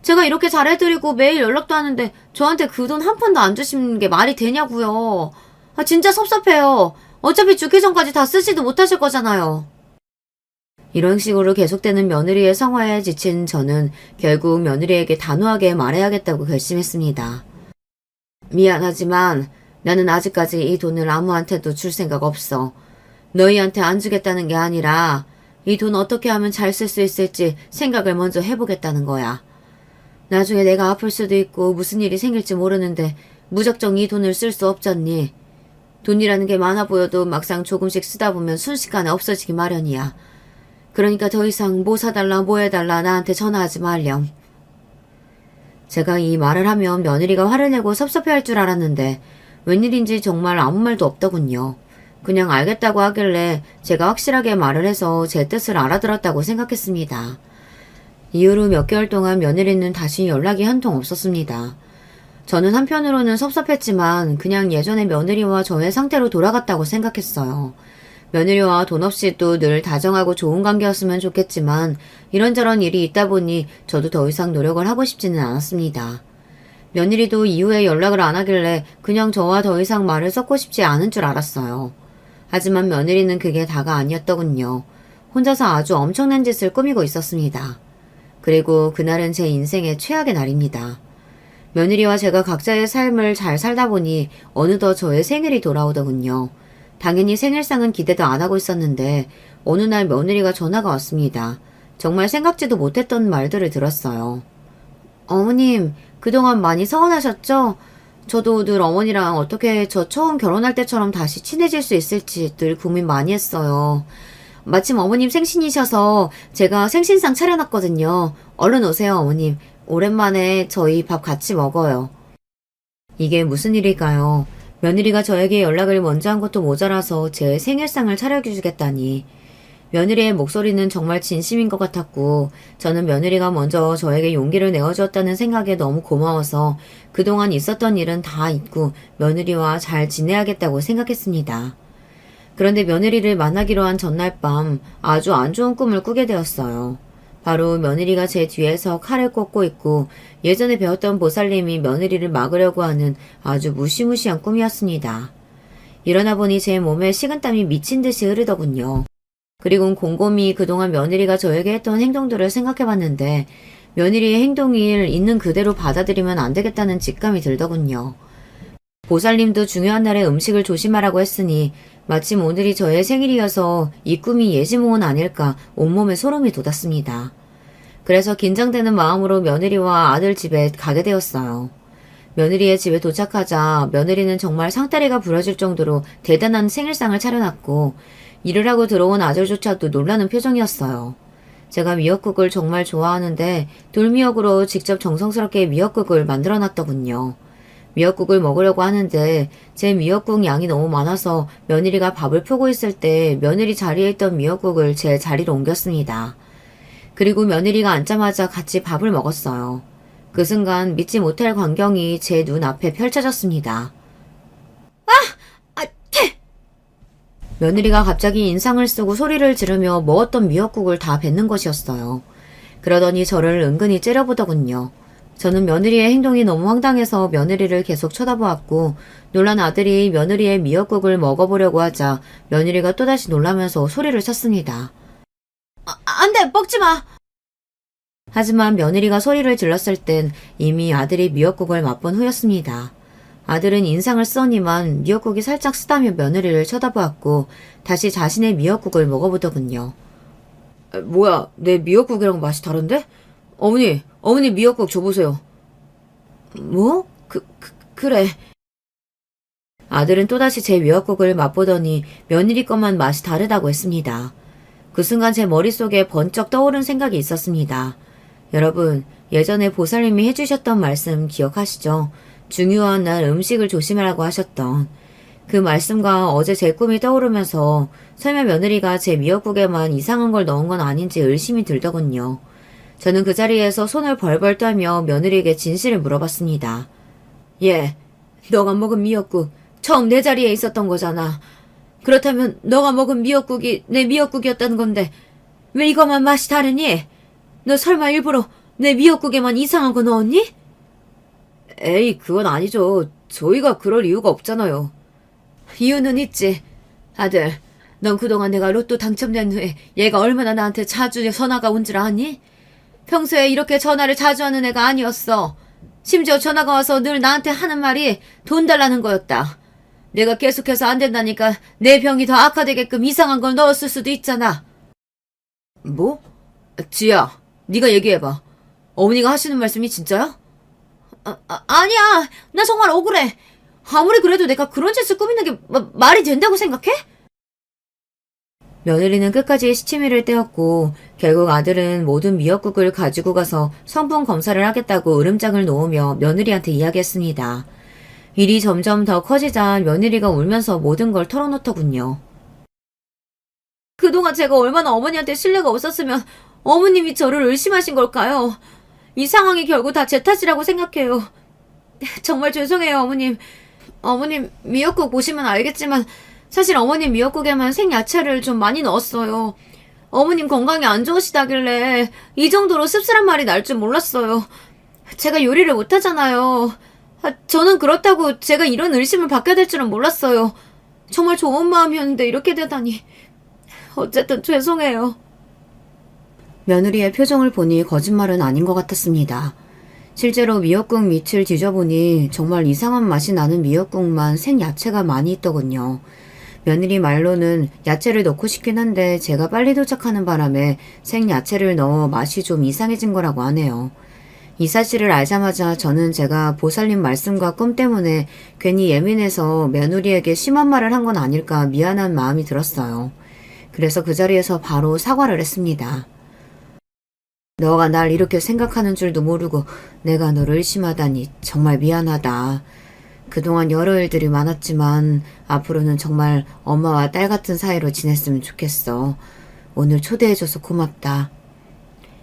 제가 이렇게 잘해드리고 매일 연락도 하는데 저한테 그 돈 한 푼도 안 주시는 게 말이 되냐고요. 아 진짜 섭섭해요. 어차피 죽기 전까지 다 쓰지도 못하실 거잖아요. 이런 식으로 계속되는 며느리의 성화에 지친 저는 결국 며느리에게 단호하게 말해야겠다고 결심했습니다. 미안하지만 나는 아직까지 이 돈을 아무한테도 줄 생각 없어. 너희한테 안 주겠다는 게 아니라 이 돈 어떻게 하면 잘 쓸 수 있을지 생각을 먼저 해보겠다는 거야. 나중에 내가 아플 수도 있고 무슨 일이 생길지 모르는데 무작정 이 돈을 쓸 수 없잖니. 돈이라는 게 많아 보여도 막상 조금씩 쓰다 보면 순식간에 없어지기 마련이야. 그러니까 더 이상 뭐 사달라 뭐 해달라 나한테 전화하지 말렴. 제가 이 말을 하면 며느리가 화를 내고 섭섭해할 줄 알았는데 웬일인지 정말 아무 말도 없더군요. 그냥 알겠다고 하길래 제가 확실하게 말을 해서 제 뜻을 알아들었다고 생각했습니다. 이후로 몇 개월 동안 며느리는 다시 연락이 한 통 없었습니다. 저는 한편으로는 섭섭했지만 그냥 예전의 며느리와 저의 상태로 돌아갔다고 생각했어요. 며느리와 돈 없이도 늘 다정하고 좋은 관계였으면 좋겠지만 이런저런 일이 있다 보니 저도 더 이상 노력을 하고 싶지는 않았습니다. 며느리도 이후에 연락을 안 하길래 그냥 저와 더 이상 말을 섞고 싶지 않은 줄 알았어요. 하지만 며느리는 그게 다가 아니었더군요. 혼자서 아주 엄청난 짓을 꾸미고 있었습니다. 그리고 그날은 제 인생의 최악의 날입니다. 며느리와 제가 각자의 삶을 잘 살다 보니 어느덧 저의 생일이 돌아오더군요. 당연히 생일상은 기대도 안 하고 있었는데 어느 날 며느리가 전화가 왔습니다. 정말 생각지도 못했던 말들을 들었어요. 어머님, 그동안 많이 서운하셨죠? 저도 늘 어머니랑 어떻게 저 처음 결혼할 때처럼 다시 친해질 수 있을지 늘 고민 많이 했어요. 마침 어머님 생신이셔서 제가 생신상 차려놨거든요. 얼른 오세요, 어머님. 오랜만에 저희 밥 같이 먹어요. 이게 무슨 일일까요? 며느리가 저에게 연락을 먼저 한 것도 모자라서 제 생일상을 차려주겠다니. 며느리의 목소리는 정말 진심인 것 같았고 저는 며느리가 먼저 저에게 용기를 내어주었다는 생각에 너무 고마워서 그동안 있었던 일은 다 잊고 며느리와 잘 지내야겠다고 생각했습니다. 그런데 며느리를 만나기로 한 전날 밤 아주 안 좋은 꿈을 꾸게 되었어요. 바로 며느리가 제 뒤에서 칼을 꽂고 있고 예전에 배웠던 보살님이 며느리를 막으려고 하는 아주 무시무시한 꿈이었습니다. 일어나 보니 제 몸에 식은땀이 미친 듯이 흐르더군요. 그리고 곰곰이 그동안 며느리가 저에게 했던 행동들을 생각해봤는데 며느리의 행동을 있는 그대로 받아들이면 안 되겠다는 직감이 들더군요. 보살님도 중요한 날에 음식을 조심하라고 했으니 마침 오늘이 저의 생일이어서 이 꿈이 예지몽은 아닐까 온몸에 소름이 돋았습니다. 그래서 긴장되는 마음으로 며느리와 아들 집에 가게 되었어요. 며느리의 집에 도착하자 며느리는 정말 상다리가 부러질 정도로 대단한 생일상을 차려놨고 일을 하고 들어온 아들조차도 놀라는 표정이었어요. 제가 미역국을 정말 좋아하는데 돌미역으로 직접 정성스럽게 미역국을 만들어놨더군요. 미역국을 먹으려고 하는데 제 미역국 양이 너무 많아서 며느리가 밥을 푸고 있을 때 며느리 자리에 있던 미역국을 제 자리로 옮겼습니다. 그리고 며느리가 앉자마자 같이 밥을 먹었어요. 그 순간 믿지 못할 광경이 제 눈앞에 펼쳐졌습니다. 며느리가 갑자기 인상을 쓰고 소리를 지르며 먹었던 미역국을 다 뱉는 것이었어요. 그러더니 저를 은근히 째려보더군요. 저는 며느리의 행동이 너무 황당해서 며느리를 계속 쳐다보았고 놀란 아들이 며느리의 미역국을 먹어보려고 하자 며느리가 또다시 놀라면서 소리를 쳤습니다. 안 돼! 먹지 마! 하지만 며느리가 소리를 질렀을 땐 이미 아들이 미역국을 맛본 후였습니다. 아들은 인상을 쓰더니만 미역국이 살짝 쓰다며 며느리를 쳐다보았고 다시 자신의 미역국을 먹어보더군요. 뭐야, 내 미역국이랑 맛이 다른데? 어머니 미역국 줘보세요. 뭐? 그래. 아들은 또다시 제 미역국을 맛보더니 며느리 것만 맛이 다르다고 했습니다. 그 순간 제 머릿속에 번쩍 떠오른 생각이 있었습니다. 여러분, 예전에 보살님이 해주셨던 말씀 기억하시죠? 중요한 날 음식을 조심하라고 하셨던 그 말씀과 어제 제 꿈이 떠오르면서 설마 며느리가 제 미역국에만 이상한 걸 넣은 건 아닌지 의심이 들더군요. 저는 그 자리에서 손을 벌벌 떨며 며느리에게 진실을 물어봤습니다. 예, 너가 먹은 미역국 처음 내 자리에 있었던 거잖아. 그렇다면 너가 먹은 미역국이 내 미역국이었다는 건데 왜 이것만 맛이 다르니? 너 설마 일부러 내 미역국에만 이상한 거 넣었니? 에이, 그건 아니죠. 저희가 그럴 이유가 없잖아요. 이유는 있지. 아들, 넌 그동안 내가 로또 당첨된 후에 얘가 얼마나 나한테 자주 전화가 온 줄 아니? 평소에 이렇게 전화를 자주 하는 애가 아니었어. 심지어 전화가 와서 늘 나한테 하는 말이 돈 달라는 거였다. 내가 계속해서 안 된다니까 내 병이 더 악화되게끔 이상한 걸 넣었을 수도 있잖아. 뭐? 지야, 네가 얘기해봐. 어머니가 하시는 말씀이 진짜야? 아니야. 나 정말 억울해. 아무리 그래도 내가 그런 짓을 꾸미는 게 말이 된다고 생각해? 며느리는 끝까지 시치미를 떼었고 결국 아들은 모든 미역국을 가지고 가서 성분 검사를 하겠다고 으름장을 놓으며 며느리한테 이야기했습니다. 일이 점점 더 커지자 며느리가 울면서 모든 걸 털어놓더군요. 그동안 제가 얼마나 어머니한테 신뢰가 없었으면 어머님이 저를 의심하신 걸까요? 이 상황이 결국 다 제 탓이라고 생각해요. 정말 죄송해요, 어머님. 어머님 미역국 보시면 알겠지만 사실 어머님 미역국에만 생야채를 좀 많이 넣었어요. 어머님 건강이 안 좋으시다길래 이 정도로 씁쓸한 말이 날 줄 몰랐어요. 제가 요리를 못하잖아요. 저는 그렇다고 제가 이런 의심을 받게 될 줄은 몰랐어요. 정말 좋은 마음이었는데 이렇게 되다니. 어쨌든 죄송해요. 며느리의 표정을 보니 거짓말은 아닌 것 같았습니다. 실제로 미역국 밑을 뒤져보니 정말 이상한 맛이 나는 미역국만 생야채가 많이 있더군요. 며느리 말로는 야채를 넣고 싶긴 한데 제가 빨리 도착하는 바람에 생야채를 넣어 맛이 좀 이상해진 거라고 하네요. 이 사실을 알자마자 저는 제가 보살님 말씀과 꿈 때문에 괜히 예민해서 며느리에게 심한 말을 한 건 아닐까 미안한 마음이 들었어요. 그래서 그 자리에서 바로 사과를 했습니다. 너가 날 이렇게 생각하는 줄도 모르고 내가 너를 의심하다니 정말 미안하다. 그동안 여러 일들이 많았지만 앞으로는 정말 엄마와 딸 같은 사이로 지냈으면 좋겠어. 오늘 초대해줘서 고맙다.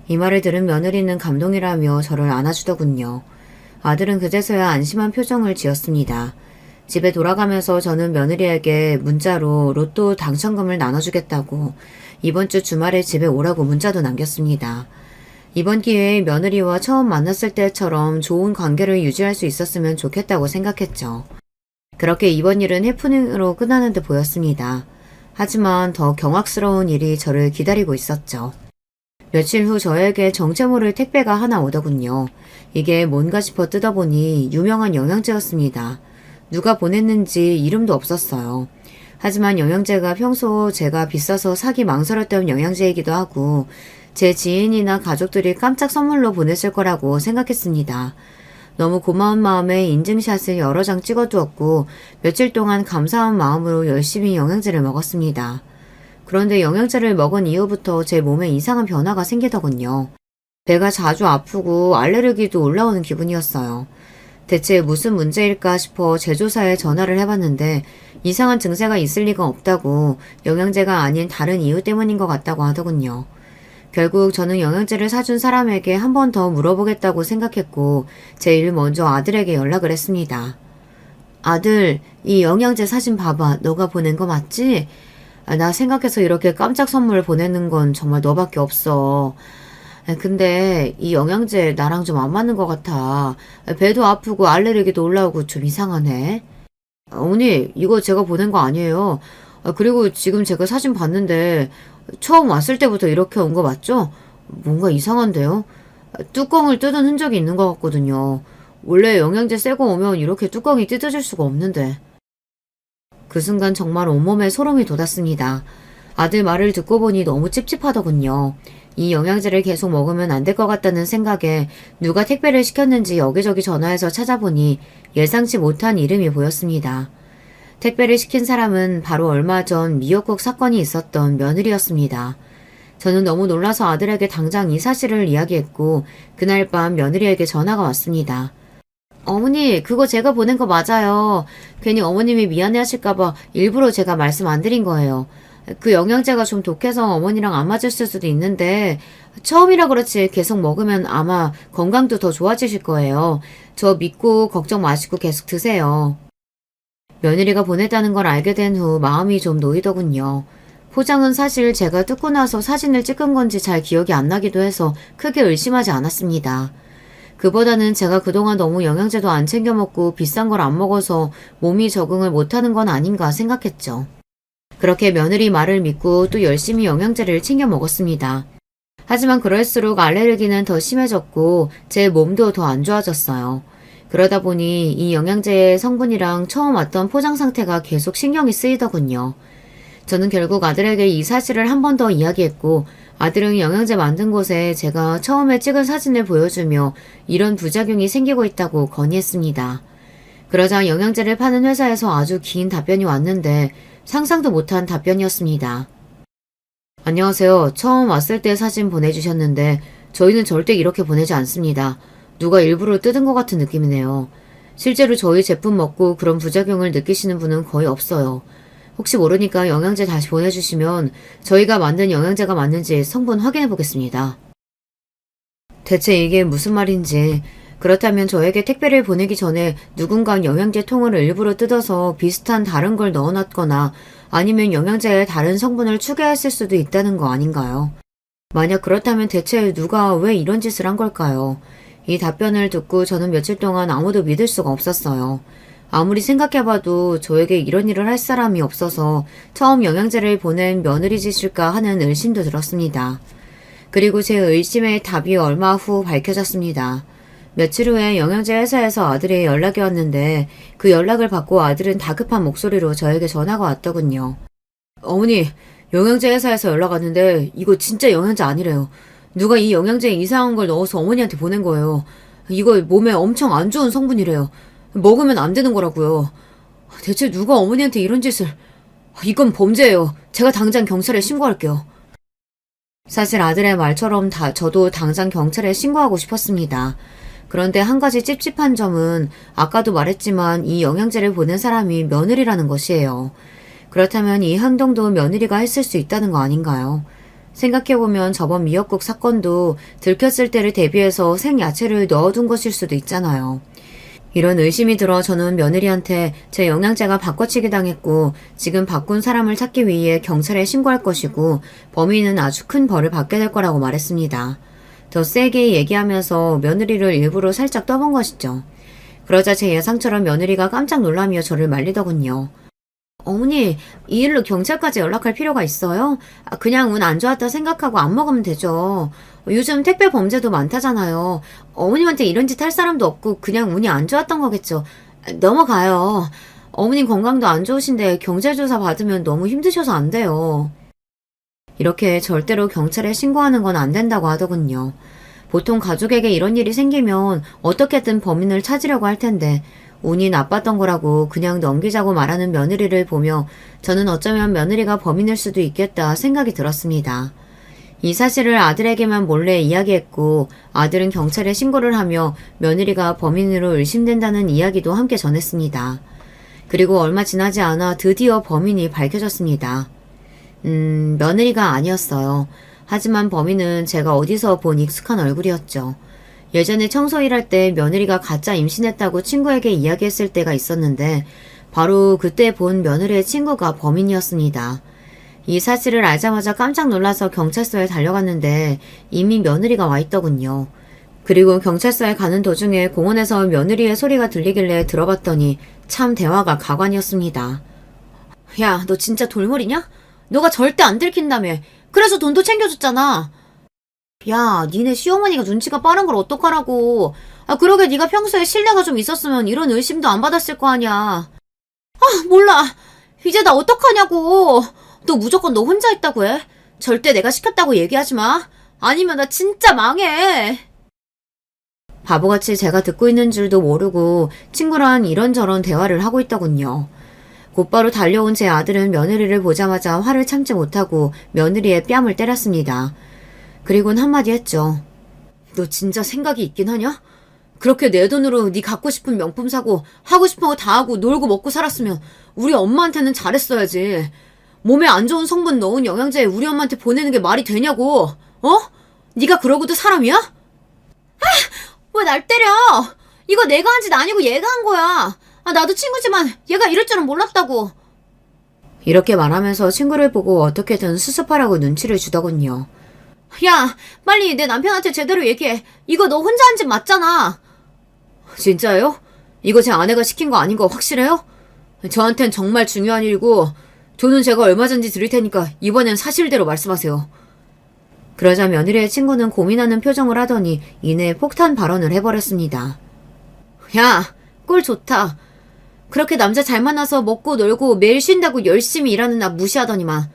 이 말을 들은 며느리는 감동이라며 저를 안아주더군요. 아들은 그제서야 안심한 표정을 지었습니다. 집에 돌아가면서 저는 며느리에게 문자로 로또 당첨금을 나눠주겠다고 이번 주 주말에 집에 오라고 문자도 남겼습니다. 이번 기회에 며느리와 처음 만났을 때처럼 좋은 관계를 유지할 수 있었으면 좋겠다고 생각했죠. 그렇게 이번 일은 해프닝으로 끝나는 듯 보였습니다. 하지만 더 경악스러운 일이 저를 기다리고 있었죠. 며칠 후 저에게 정체 모를 택배가 하나 오더군요. 이게 뭔가 싶어 뜯어보니 유명한 영양제였습니다. 누가 보냈는지 이름도 없었어요. 하지만 영양제가 평소 제가 비싸서 사기 망설였던 영양제이기도 하고 제 지인이나 가족들이 깜짝 선물로 보냈을 거라고 생각했습니다. 너무 고마운 마음에 인증샷을 여러 장 찍어두었고 며칠 동안 감사한 마음으로 열심히 영양제를 먹었습니다. 그런데 영양제를 먹은 이후부터 제 몸에 이상한 변화가 생기더군요. 배가 자주 아프고 알레르기도 올라오는 기분이었어요. 대체 무슨 문제일까 싶어 제조사에 전화를 해봤는데 이상한 증세가 있을 리가 없다고 영양제가 아닌 다른 이유 때문인 것 같다고 하더군요. 결국 저는 영양제를 사준 사람에게 한 번 더 물어보겠다고 생각했고 제일 먼저 아들에게 연락을 했습니다. 아들, 이 영양제 사진 봐봐. 너가 보낸 거 맞지? 나 생각해서 이렇게 깜짝 선물 보내는 건 정말 너밖에 없어. 근데 이 영양제 나랑 좀 안 맞는 것 같아. 배도 아프고 알레르기도 올라오고 좀 이상하네. 어머니, 이거 제가 보낸 거 아니에요. 그리고 지금 제가 사진 봤는데 처음 왔을 때부터 이렇게 온 거 맞죠? 뭔가 이상한데요? 뚜껑을 뜯은 흔적이 있는 것 같거든요. 원래 영양제 새거 오면 이렇게 뚜껑이 뜯어질 수가 없는데. 그 순간 정말 온몸에 소름이 돋았습니다. 아들 말을 듣고 보니 너무 찝찝하더군요. 이 영양제를 계속 먹으면 안 될 것 같다는 생각에 누가 택배를 시켰는지 여기저기 전화해서 찾아보니 예상치 못한 이름이 보였습니다. 택배를 시킨 사람은 바로 얼마 전 미역국 사건이 있었던 며느리였습니다. 저는 너무 놀라서 아들에게 당장 이 사실을 이야기했고 그날 밤 며느리에게 전화가 왔습니다. 어머니, 그거 제가 보낸 거 맞아요. 괜히 어머님이 미안해 하실까봐 일부러 제가 말씀 안 드린 거예요. 그 영양제가 좀 독해서 어머니랑 안 맞을 수도 있는데, 처음이라 그렇지 계속 먹으면 아마 건강도 더 좋아지실 거예요. 저 믿고 걱정 마시고 계속 드세요. 며느리가 보냈다는 걸 알게 된 후 마음이 좀 놓이더군요. 포장은 사실 제가 뜯고 나서 사진을 찍은 건지 잘 기억이 안 나기도 해서 크게 의심하지 않았습니다. 그보다는 제가 그동안 너무 영양제도 안 챙겨 먹고 비싼 걸 안 먹어서 몸이 적응을 못하는 건 아닌가 생각했죠. 그렇게 며느리 말을 믿고 또 열심히 영양제를 챙겨 먹었습니다. 하지만 그럴수록 알레르기는 더 심해졌고 제 몸도 더 안 좋아졌어요. 그러다 보니 이 영양제의 성분이랑 처음 왔던 포장 상태가 계속 신경이 쓰이더군요. 저는 결국 아들에게 이 사실을 한 번 더 이야기했고 아들은 영양제 만든 곳에 제가 처음에 찍은 사진을 보여주며 이런 부작용이 생기고 있다고 건의했습니다. 그러자 영양제를 파는 회사에서 아주 긴 답변이 왔는데 상상도 못한 답변이었습니다. 안녕하세요. 처음 왔을 때 사진 보내주셨는데 저희는 절대 이렇게 보내지 않습니다. 누가 일부러 뜯은 것 같은 느낌이네요. 실제로 저희 제품 먹고 그런 부작용을 느끼시는 분은 거의 없어요. 혹시 모르니까 영양제 다시 보내주시면 저희가 만든 영양제가 맞는지 성분 확인해 보겠습니다. 대체 이게 무슨 말인지, 그렇다면 저에게 택배를 보내기 전에 누군가 영양제 통을 일부러 뜯어서 비슷한 다른 걸 넣어놨거나 아니면 영양제에 다른 성분을 추가했을 수도 있다는 거 아닌가요? 만약 그렇다면 대체 누가 왜 이런 짓을 한 걸까요? 이 답변을 듣고 저는 며칠 동안 아무도 믿을 수가 없었어요. 아무리 생각해봐도 저에게 이런 일을 할 사람이 없어서 처음 영양제를 보낸 며느리 짓일까 하는 의심도 들었습니다. 그리고 제 의심의 답이 얼마 후 밝혀졌습니다. 며칠 후에 영양제 회사에서 아들의 연락이 왔는데 그 연락을 받고 아들은 다급한 목소리로 저에게 전화가 왔더군요. 어머니, 영양제 회사에서 연락 왔는데 이거 진짜 영양제 아니래요. 누가 이 영양제에 이상한 걸 넣어서 어머니한테 보낸 거예요. 이거 몸에 엄청 안 좋은 성분이래요. 먹으면 안 되는 거라고요. 대체 누가 어머니한테 이런 짓을... 이건 범죄예요. 제가 당장 경찰에 신고할게요. 사실 아들의 말처럼 저도 당장 경찰에 신고하고 싶었습니다. 그런데 한 가지 찝찝한 점은 아까도 말했지만 이 영양제를 보낸 사람이 며느리라는 것이에요. 그렇다면 이 행동도 며느리가 했을 수 있다는 거 아닌가요? 생각해보면 저번 미역국 사건도 들켰을 때를 대비해서 생야채를 넣어둔 것일 수도 있잖아요. 이런 의심이 들어 저는 며느리한테 제 영양제가 바꿔치기 당했고 지금 바꾼 사람을 찾기 위해 경찰에 신고할 것이고 범인은 아주 큰 벌을 받게 될 거라고 말했습니다. 더 세게 얘기하면서 며느리를 일부러 살짝 떠본 것이죠. 그러자 제 예상처럼 며느리가 깜짝 놀라며 저를 말리더군요. 어머니, 이 일로 경찰까지 연락할 필요가 있어요? 그냥 운 안 좋았다 생각하고 안 먹으면 되죠. 요즘 택배 범죄도 많다잖아요. 어머님한테 이런 짓 할 사람도 없고 그냥 운이 안 좋았던 거겠죠. 넘어가요. 어머님 건강도 안 좋으신데 경찰조사 받으면 너무 힘드셔서 안 돼요. 이렇게 절대로 경찰에 신고하는 건 안 된다고 하더군요. 보통 가족에게 이런 일이 생기면 어떻게든 범인을 찾으려고 할 텐데 운이 나빴던 거라고 그냥 넘기자고 말하는 며느리를 보며 저는 어쩌면 며느리가 범인일 수도 있겠다 생각이 들었습니다. 이 사실을 아들에게만 몰래 이야기했고 아들은 경찰에 신고를 하며 며느리가 범인으로 의심된다는 이야기도 함께 전했습니다. 그리고 얼마 지나지 않아 드디어 범인이 밝혀졌습니다. 며느리가 아니었어요. 하지만 범인은 제가 어디서 본 익숙한 얼굴이었죠. 예전에 청소 일할 때 며느리가 가짜 임신했다고 친구에게 이야기했을 때가 있었는데 바로 그때 본 며느리의 친구가 범인이었습니다. 이 사실을 알자마자 깜짝 놀라서 경찰서에 달려갔는데 이미 며느리가 와 있더군요. 그리고 경찰서에 가는 도중에 공원에서 며느리의 소리가 들리길래 들어봤더니 참 대화가 가관이었습니다. 야, 너 진짜 돌머리냐? 너가 절대 안 들킨다며. 그래서 돈도 챙겨줬잖아. 야, 니네 시어머니가 눈치가 빠른 걸 어떡하라고. 그러게 네가 평소에 신뢰가 좀 있었으면 이런 의심도 안 받았을 거 아니야. 몰라. 이제 나 어떡하냐고. 너 무조건 너 혼자 있다고 해. 절대 내가 시켰다고 얘기하지 마. 아니면 나 진짜 망해. 바보같이 제가 듣고 있는 줄도 모르고 친구랑 이런저런 대화를 하고 있더군요. 곧바로 달려온 제 아들은 며느리를 보자마자 화를 참지 못하고 며느리의 뺨을 때렸습니다. 그리고는 한마디 했죠. 너 진짜 생각이 있긴 하냐? 그렇게 내 돈으로 네 갖고 싶은 명품 사고 하고 싶은 거 다 하고 놀고 먹고 살았으면 우리 엄마한테는 잘했어야지. 몸에 안 좋은 성분 넣은 영양제 우리 엄마한테 보내는 게 말이 되냐고. 어? 네가 그러고도 사람이야? 왜 날 때려? 이거 내가 한 짓 아니고 얘가 한 거야. 나도 친구지만 얘가 이럴 줄은 몰랐다고. 이렇게 말하면서 친구를 보고 어떻게든 수습하라고 눈치를 주더군요. 야, 빨리 내 남편한테 제대로 얘기해. 이거 너 혼자 한 짓 맞잖아. 진짜요? 이거 제 아내가 시킨 거 아닌 거 확실해요? 저한텐 정말 중요한 일이고 돈은 제가 얼마 전지 드릴 테니까 이번엔 사실대로 말씀하세요. 그러자 며느리의 친구는 고민하는 표정을 하더니 이내 폭탄 발언을 해버렸습니다. 야, 꼴 좋다. 그렇게 남자 잘 만나서 먹고 놀고 매일 쉰다고 열심히 일하는 나 무시하더니만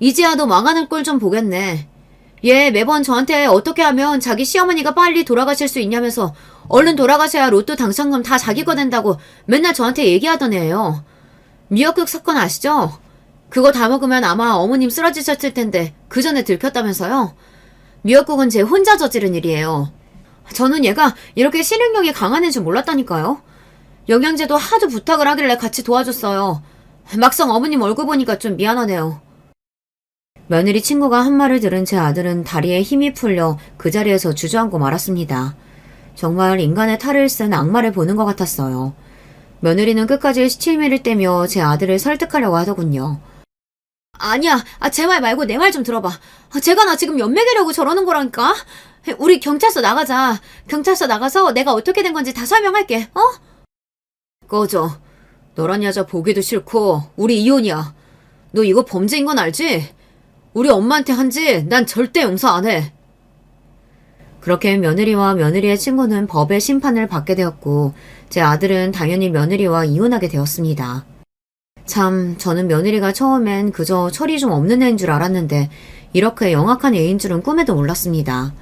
이제야 너 망하는 꼴 좀 보겠네. 얘 매번 저한테 어떻게 하면 자기 시어머니가 빨리 돌아가실 수 있냐면서 얼른 돌아가셔야 로또 당첨금 다 자기 거 된다고 맨날 저한테 얘기하던 애예요. 미역국 사건 아시죠? 그거 다 먹으면 아마 어머님 쓰러지셨을 텐데 그 전에 들켰다면서요? 미역국은 제 혼자 저지른 일이에요. 저는 얘가 이렇게 실행력이 강한 애인 줄 몰랐다니까요. 영양제도 하도 부탁을 하길래 같이 도와줬어요. 막상 어머님 얼굴 보니까 좀 미안하네요. 며느리 친구가 한 말을 들은 제 아들은 다리에 힘이 풀려 그 자리에서 주저앉고 말았습니다. 정말 인간의 탈을 쓴 악마를 보는 것 같았어요. 며느리는 끝까지 시치미를 떼며 제 아들을 설득하려고 하더군요. 아니야, 제 말 말고 내 말 좀 들어봐. 제가 나 지금 연맥이려고 저러는 거라니까. 우리 경찰서 나가자. 경찰서 나가서 내가 어떻게 된 건지 다 설명할게, 어? 꺼져. 너란 여자 보기도 싫고 우리 이혼이야. 너 이거 범죄인 건 알지? 우리 엄마한테 한 짓 난 절대 용서 안 해. 그렇게 며느리와 며느리의 친구는 법의 심판을 받게 되었고 제 아들은 당연히 며느리와 이혼하게 되었습니다. 참, 저는 며느리가 처음엔 그저 철이 좀 없는 애인 줄 알았는데 이렇게 영악한 애인 줄은 꿈에도 몰랐습니다.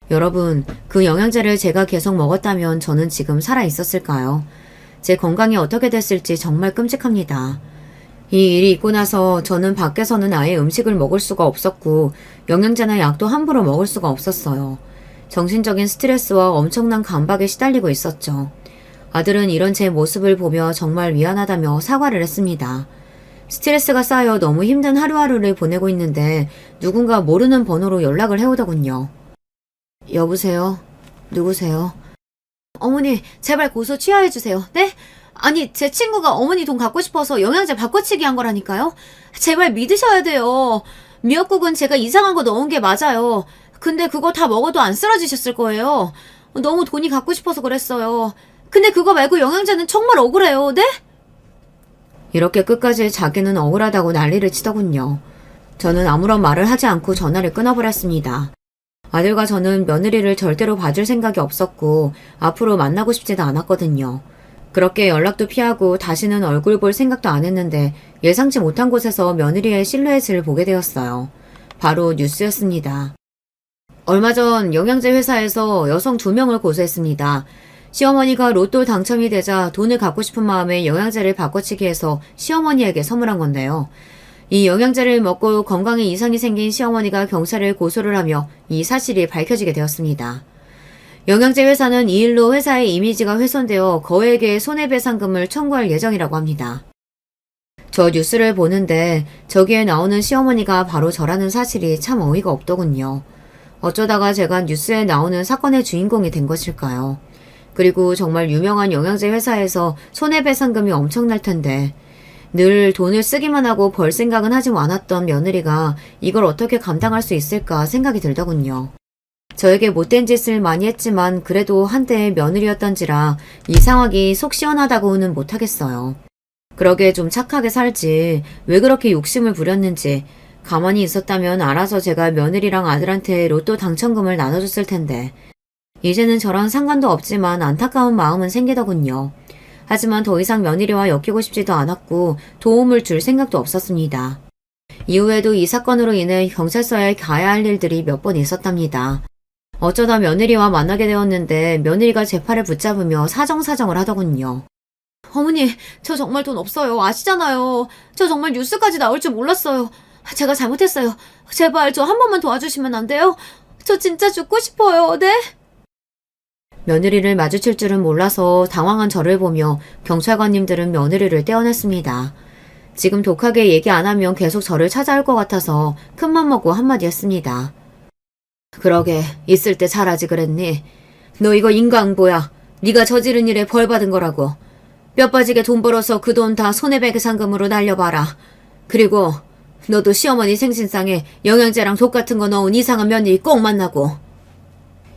여러분, 그 영양제를 제가 계속 먹었다면 저는 지금 살아 있었을까요? 제 건강이 어떻게 됐을지 정말 끔찍합니다. 이 일이 있고 나서 저는 밖에서는 아예 음식을 먹을 수가 없었고 영양제나 약도 함부로 먹을 수가 없었어요. 정신적인 스트레스와 엄청난 강박에 시달리고 있었죠. 아들은 이런 제 모습을 보며 정말 미안하다며 사과를 했습니다. 스트레스가 쌓여 너무 힘든 하루하루를 보내고 있는데 누군가 모르는 번호로 연락을 해오더군요. 여보세요? 누구세요? 어머니, 제발 고소 취하해주세요. 네? 아니, 제 친구가 어머니 돈 갖고 싶어서 영양제 바꿔치기 한 거라니까요? 제발 믿으셔야 돼요. 미역국은 제가 이상한 거 넣은 게 맞아요. 근데 그거 다 먹어도 안 쓰러지셨을 거예요. 너무 돈이 갖고 싶어서 그랬어요. 근데 그거 말고 영양제는 정말 억울해요. 네? 이렇게 끝까지 자기는 억울하다고 난리를 치더군요. 저는 아무런 말을 하지 않고 전화를 끊어버렸습니다. 아들과 저는 며느리를 절대로 봐줄 생각이 없었고 앞으로 만나고 싶지도 않았거든요. 그렇게 연락도 피하고 다시는 얼굴 볼 생각도 안 했는데 예상치 못한 곳에서 며느리의 실루엣을 보게 되었어요. 바로 뉴스였습니다. 얼마 전 영양제 회사에서 여성 2명을 고소했습니다. 시어머니가 로또 당첨이 되자 돈을 갖고 싶은 마음에 영양제를 바꿔치기 해서 시어머니에게 선물한 건데요. 이 영양제를 먹고 건강에 이상이 생긴 시어머니가 경찰에 고소를 하며 이 사실이 밝혀지게 되었습니다. 영양제 회사는 이 일로 회사의 이미지가 훼손되어 거액의 손해배상금을 청구할 예정이라고 합니다. 저 뉴스를 보는데 저기에 나오는 시어머니가 바로 저라는 사실이 참 어이가 없더군요. 어쩌다가 제가 뉴스에 나오는 사건의 주인공이 된 것일까요? 그리고 정말 유명한 영양제 회사에서 손해배상금이 엄청날 텐데 늘 돈을 쓰기만 하고 벌 생각은 하지 않았던 며느리가 이걸 어떻게 감당할 수 있을까 생각이 들더군요. 저에게 못된 짓을 많이 했지만 그래도 한때의 며느리였던지라 이 상황이 속 시원하다고는 못하겠어요. 그러게 좀 착하게 살지 왜 그렇게 욕심을 부렸는지 가만히 있었다면 알아서 제가 며느리랑 아들한테 로또 당첨금을 나눠줬을 텐데 이제는 저랑 상관도 없지만 안타까운 마음은 생기더군요. 하지만 더 이상 며느리와 엮이고 싶지도 않았고 도움을 줄 생각도 없었습니다. 이후에도 이 사건으로 인해 경찰서에 가야 할 일들이 몇 번 있었답니다. 어쩌다 며느리와 만나게 되었는데 며느리가 제 팔을 붙잡으며 사정사정을 하더군요. 어머니, 저 정말 돈 없어요. 아시잖아요. 저 정말 뉴스까지 나올 줄 몰랐어요. 제가 잘못했어요. 제발 저 한 번만 도와주시면 안 돼요? 저 진짜 죽고 싶어요. 네? 며느리를 마주칠 줄은 몰라서 당황한 저를 보며 경찰관님들은 며느리를 떼어냈습니다. 지금 독하게 얘기 안 하면 계속 저를 찾아올 것 같아서 큰맘 먹고 한마디 했습니다. 그러게 있을 때 잘하지 그랬니? 너 이거 인과응보야. 네가 저지른 일에 벌 받은 거라고. 뼈 빠지게 돈 벌어서 그 돈 다 손해배기 상금으로 날려봐라. 그리고 너도 시어머니 생신상에 영양제랑 독 같은 거 넣은 이상한 며느리 꼭 만나고.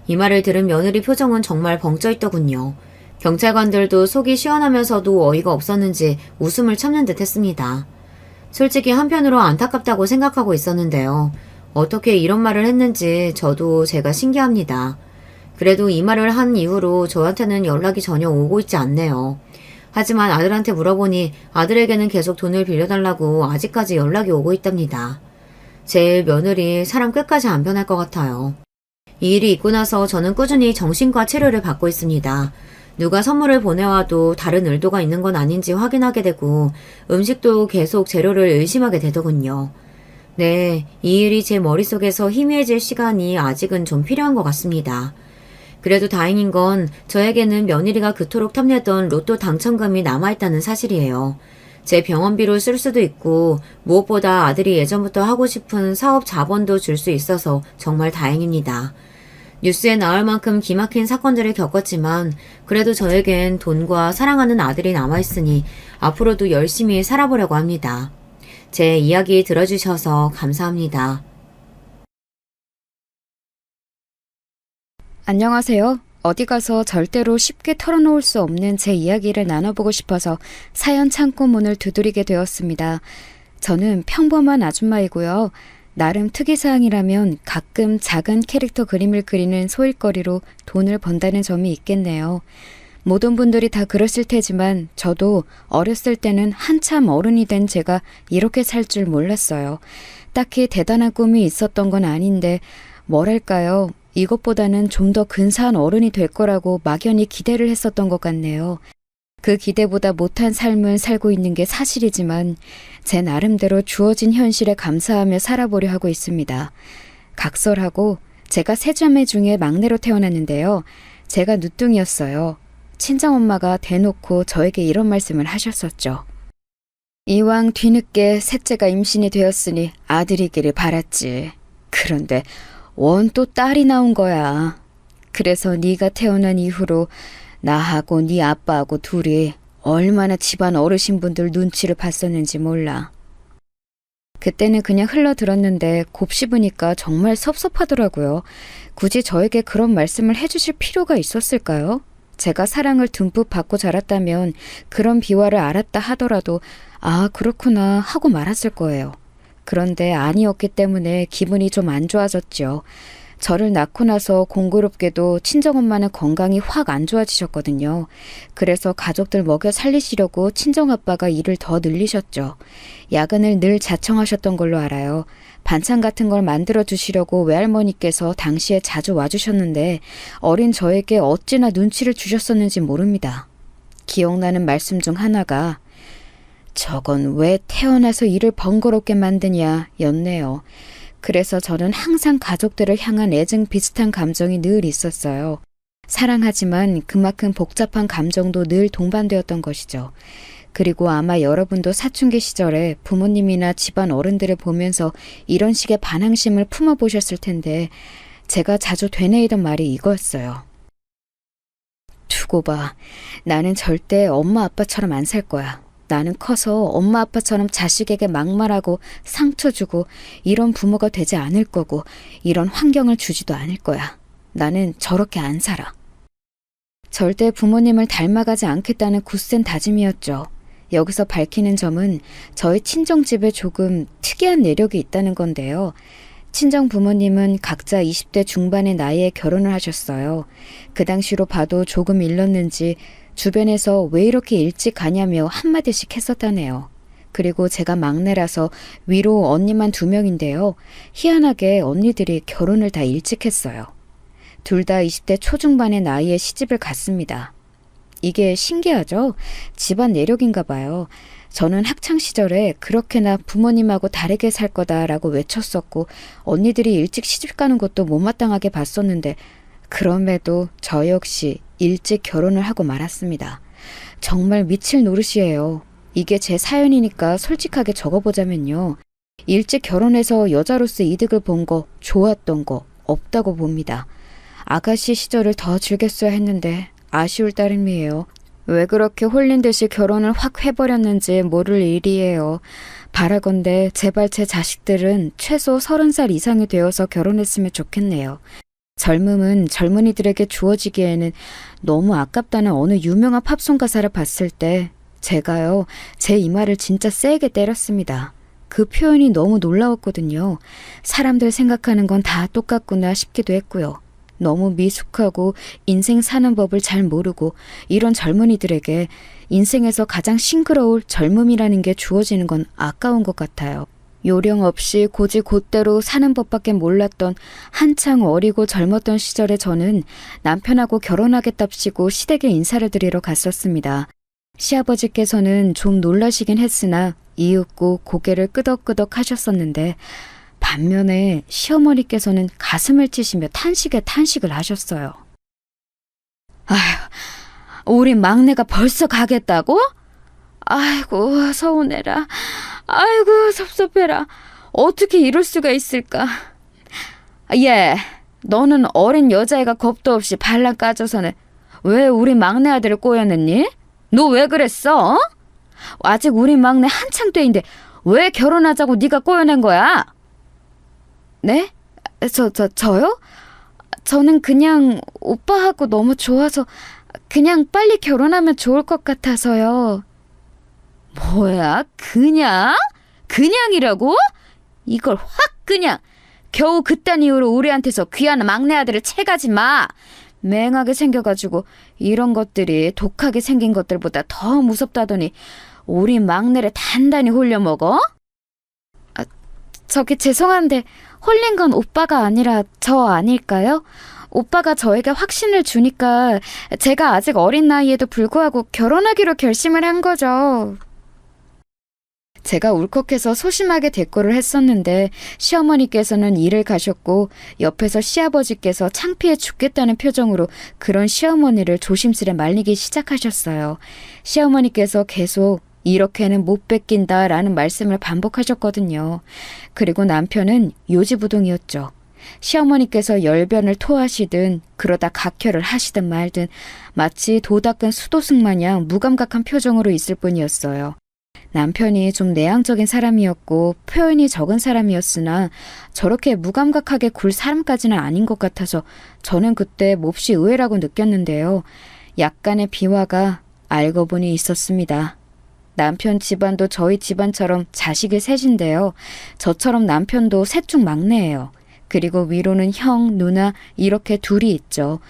이 말을 들은 며느리 표정은 정말 벙쪄있더군요. 경찰관들도 속이 시원하면서도 어이가 없었는지 웃음을 참는 듯 했습니다. 솔직히 한편으로 안타깝다고 생각하고 있었는데요. 어떻게 이런 말을 했는지 저도 제가 신기합니다. 그래도 이 말을 한 이후로 저한테는 연락이 전혀 오고 있지 않네요. 하지만 아들한테 물어보니 아들에게는 계속 돈을 빌려달라고 아직까지 연락이 오고 있답니다. 제 며느리 사람 끝까지 안 변할 것 같아요. 이 일이 있고 나서 저는 꾸준히 정신과 치료를 받고 있습니다. 누가 선물을 보내와도 다른 의도가 있는 건 아닌지 확인하게 되고 음식도 계속 재료를 의심하게 되더군요. 네, 이 일이 제 머릿속에서 희미해질 시간이 아직은 좀 필요한 것 같습니다. 그래도 다행인 건 저에게는 며느리가 그토록 탐내던 로또 당첨금이 남아있다는 사실이에요. 제 병원비로 쓸 수도 있고 무엇보다 아들이 예전부터 하고 싶은 사업 자본도 줄 수 있어서 정말 다행입니다. 뉴스에 나올 만큼 기막힌 사건들을 겪었지만 그래도 저에겐 돈과 사랑하는 아들이 남아있으니 앞으로도 열심히 살아보려고 합니다. 제 이야기 들어주셔서 감사합니다. 안녕하세요. 어디 가서 절대로 쉽게 털어놓을 수 없는 제 이야기를 나눠보고 싶어서 사연 창고문을 두드리게 되었습니다. 저는 평범한 아줌마이고요. 나름 특이사항이라면 가끔 작은 캐릭터 그림을 그리는 소일거리로 돈을 번다는 점이 있겠네요. 모든 분들이 다 그랬을 테지만 저도 어렸을 때는 한참 어른이 된 제가 이렇게 살 줄 몰랐어요. 딱히 대단한 꿈이 있었던 건 아닌데 뭐랄까요. 이것보다는 좀 더 근사한 어른이 될 거라고 막연히 기대를 했었던 것 같네요. 그 기대보다 못한 삶을 살고 있는 게 사실이지만 제 나름대로 주어진 현실에 감사하며 살아보려 하고 있습니다. 각설하고 제가 세 자매 중에 막내로 태어났는데요. 제가 누뚱이었어요. 친정엄마가 대놓고 저에게 이런 말씀을 하셨었죠. 이왕 뒤늦게 셋째가 임신이 되었으니 아들이기를 바랐지. 그런데 원 또 딸이 나온 거야. 그래서 네가 태어난 이후로 나하고 네 아빠하고 둘이 얼마나 집안 어르신분들 눈치를 봤었는지 몰라. 그때는 그냥 흘러들었는데 곱씹으니까 정말 섭섭하더라고요. 굳이 저에게 그런 말씀을 해주실 필요가 있었을까요? 제가 사랑을 듬뿍 받고 자랐다면 그런 비화를 알았다 하더라도 아 그렇구나 하고 말았을 거예요. 그런데 아니었기 때문에 기분이 좀 안 좋아졌죠. 저를 낳고 나서 공교롭게도 친정엄마는 건강이 확 안 좋아지셨거든요. 그래서 가족들 먹여 살리시려고 친정아빠가 일을 더 늘리셨죠. 야근을 늘 자청하셨던 걸로 알아요. 반찬 같은 걸 만들어 주시려고 외할머니께서 당시에 자주 와주셨는데 어린 저에게 어찌나 눈치를 주셨었는지 모릅니다. 기억나는 말씀 중 하나가 저건 왜 태어나서 일을 번거롭게 만드냐 였네요. 그래서 저는 항상 가족들을 향한 애증 비슷한 감정이 늘 있었어요. 사랑하지만 그만큼 복잡한 감정도 늘 동반되었던 것이죠. 그리고 아마 여러분도 사춘기 시절에 부모님이나 집안 어른들을 보면서 이런 식의 반항심을 품어보셨을 텐데 제가 자주 되뇌이던 말이 이거였어요. 두고 봐. 나는 절대 엄마 아빠처럼 안 살 거야. 나는 커서 엄마 아빠처럼 자식에게 막말하고 상처 주고 이런 부모가 되지 않을 거고 이런 환경을 주지도 않을 거야. 나는 저렇게 안 살아. 절대 부모님을 닮아가지 않겠다는 굳센 다짐이었죠. 여기서 밝히는 점은 저희 친정집에 조금 특이한 내력이 있다는 건데요. 친정 부모님은 각자 20대 중반의 나이에 결혼을 하셨어요. 그 당시로 봐도 조금 일렀는지 주변에서 왜 이렇게 일찍 가냐며 한마디씩 했었다네요. 그리고 제가 막내라서 위로 언니만 2명인데요. 희한하게 언니들이 결혼을 다 일찍 했어요. 둘 다 20대 초중반의 나이에 시집을 갔습니다. 이게 신기하죠? 집안 내력인가 봐요. 저는 학창시절에 그렇게나 부모님하고 다르게 살 거다라고 외쳤었고 언니들이 일찍 시집 가는 것도 못마땅하게 봤었는데 그럼에도 저 역시 일찍 결혼을 하고 말았습니다. 정말 미칠 노릇이에요. 이게 제 사연이니까 솔직하게 적어보자면요. 일찍 결혼해서 여자로서 이득을 본 거, 좋았던 거 없다고 봅니다. 아가씨 시절을 더 즐겼어야 했는데 아쉬울 따름이에요. 왜 그렇게 홀린 듯이 결혼을 확 해버렸는지 모를 일이에요. 바라건대 제발 제 자식들은 최소 30살 이상이 되어서 결혼했으면 좋겠네요. 젊음은 젊은이들에게 주어지기에는 너무 아깝다는 어느 유명한 팝송 가사를 봤을 때 제가요, 제 이마를 진짜 세게 때렸습니다. 그 표현이 너무 놀라웠거든요. 사람들 생각하는 건 다 똑같구나 싶기도 했고요. 너무 미숙하고 인생 사는 법을 잘 모르고 이런 젊은이들에게 인생에서 가장 싱그러울 젊음이라는 게 주어지는 건 아까운 것 같아요. 요령 없이 고지 곧대로 사는 법밖에 몰랐던 한창 어리고 젊었던 시절에 저는 남편하고 결혼하겠답시고 시댁에 인사를 드리러 갔었습니다. 시아버지께서는 좀 놀라시긴 했으나 이윽고 고개를 끄덕끄덕 하셨었는데 반면에 시어머니께서는 가슴을 치시며 탄식에 탄식을 하셨어요. 아휴, 우리 막내가 벌써 가겠다고? 아이고, 서운해라. 아이고, 섭섭해라. 어떻게 이럴 수가 있을까? 예, 너는 어린 여자애가 겁도 없이 발랑 까져서는 왜 우리 막내 아들을 꼬였느니? 너 왜 그랬어? 아직 우리 막내 한창 때인데 왜 결혼하자고 네가 꼬여낸 거야? 네? 저요? 저는 그냥 오빠하고 너무 좋아서 그냥 빨리 결혼하면 좋을 것 같아서요. 뭐야? 그냥? 그냥이라고? 이걸 확 그냥 겨우 그딴 이유로 우리한테서 귀한 막내 아들을 채가지 마. 맹하게 생겨가지고 이런 것들이 독하게 생긴 것들보다 더 무섭다더니 우리 막내를 단단히 홀려먹어? 저기 죄송한데 홀린 건 오빠가 아니라 저 아닐까요? 오빠가 저에게 확신을 주니까 제가 아직 어린 나이에도 불구하고 결혼하기로 결심을 한 거죠. 제가 울컥해서 소심하게 대꾸를 했었는데 시어머니께서는 일을 가셨고 옆에서 시아버지께서 창피해 죽겠다는 표정으로 그런 시어머니를 조심스레 말리기 시작하셨어요. 시어머니께서 계속 이렇게는 못 뺏긴다라는 말씀을 반복하셨거든요. 그리고 남편은 요지부동이었죠. 시어머니께서 열변을 토하시든 그러다 각혈을 하시든 말든 마치 도 닦은 수도승 마냥 무감각한 표정으로 있을 뿐이었어요. 남편이 좀 내향적인 사람이었고 표현이 적은 사람이었으나 저렇게 무감각하게 굴 사람까지는 아닌 것 같아서 저는 그때 몹시 의외라고 느꼈는데요. 약간의 비화가 알고 보니 있었습니다. 남편 집안도 저희 집안처럼 자식이 셋인데요. 저처럼 남편도 셋 중 막내예요. 그리고 위로는 형, 누나 이렇게 둘이 있죠.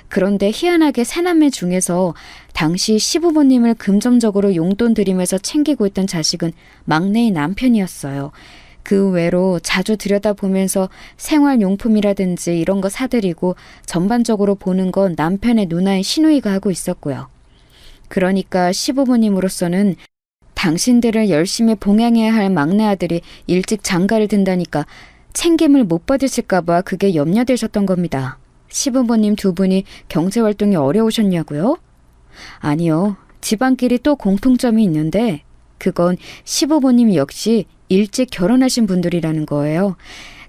그런데 희한하게 새남매 중에서 당시 시부모님을 금전적으로 용돈 드리면서 챙기고 있던 자식은 막내인 남편이었어요. 그 외로 자주 들여다보면서 생활용품이라든지 이런 거 사드리고 전반적으로 보는 건 남편의 누나인 시누이가 하고 있었고요. 그러니까 시부모님으로서는 당신들을 열심히 봉양해야 할 막내 아들이 일찍 장가를 든다니까 챙김을 못 받으실까봐 그게 염려되셨던 겁니다. 시부모님 두 분이 경제활동이 어려우셨냐고요? 아니요. 집안끼리 또 공통점이 있는데 그건 시부모님 역시 일찍 결혼하신 분들이라는 거예요.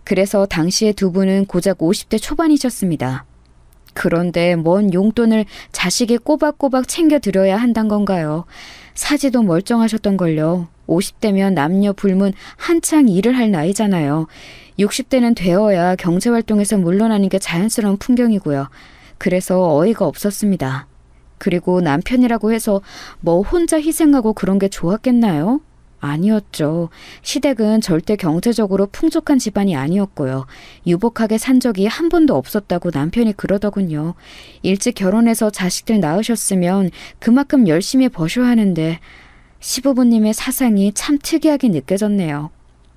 그래서 당시에 두 분은 고작 50대 초반이셨습니다. 그런데 뭔 용돈을 자식이 꼬박꼬박 챙겨드려야 한단 건가요? 사지도 멀쩡하셨던걸요. 50대면 남녀 불문 한창 일을 할 나이잖아요. 60대는 되어야 경제활동에서 물러나는 게 자연스러운 풍경이고요. 그래서 어이가 없었습니다. 그리고 남편이라고 해서 뭐 혼자 희생하고 그런 게 좋았겠나요? 아니었죠. 시댁은 절대 경제적으로 풍족한 집안이 아니었고요. 유복하게 산 적이 한 번도 없었다고 남편이 그러더군요. 일찍 결혼해서 자식들 낳으셨으면 그만큼 열심히 버셔야 하는데 시부모님의 사상이 참 특이하게 느껴졌네요.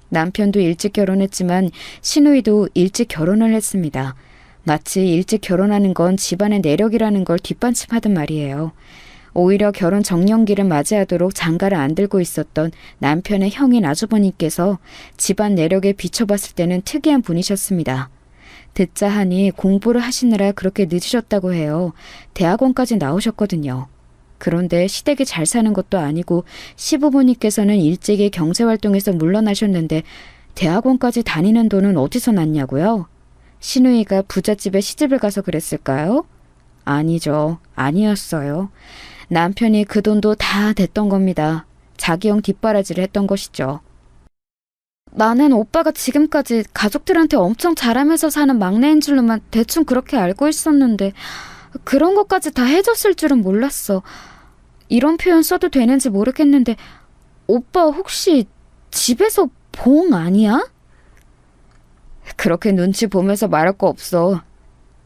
남편도 일찍 결혼했지만 시누이도 일찍 결혼을 했습니다. 마치 일찍 결혼하는 건 집안의 내력이라는 걸 뒷받침하던 말이에요. 오히려 결혼 정년기를 맞이하도록 장가를 안 들고 있었던 남편의 형인 아주버님께서 집안 내력에 비춰봤을 때는 특이한 분이셨습니다. 듣자 하니 공부를 하시느라 그렇게 늦으셨다고 해요. 대학원까지 나오셨거든요. 그런데 시댁이 잘 사는 것도 아니고 시부모님께서는 일찍이 경제활동에서 물러나셨는데 대학원까지 다니는 돈은 어디서 났냐고요? 시누이가 부잣집에 시집을 가서 그랬을까요? 아니죠. 아니었어요. 남편이 그 돈도 다 댔던 겁니다. 자기형 뒷바라지를 했던 것이죠. 나는 오빠가 지금까지 가족들한테 엄청 잘하면서 사는 막내인 줄로만 대충 그렇게 알고 있었는데 그런 것까지 다 해줬을 줄은 몰랐어. 이런 표현 써도 되는지 모르겠는데 오빠 혹시 집에서 봉 아니야? 그렇게 눈치 보면서 말할 거 없어.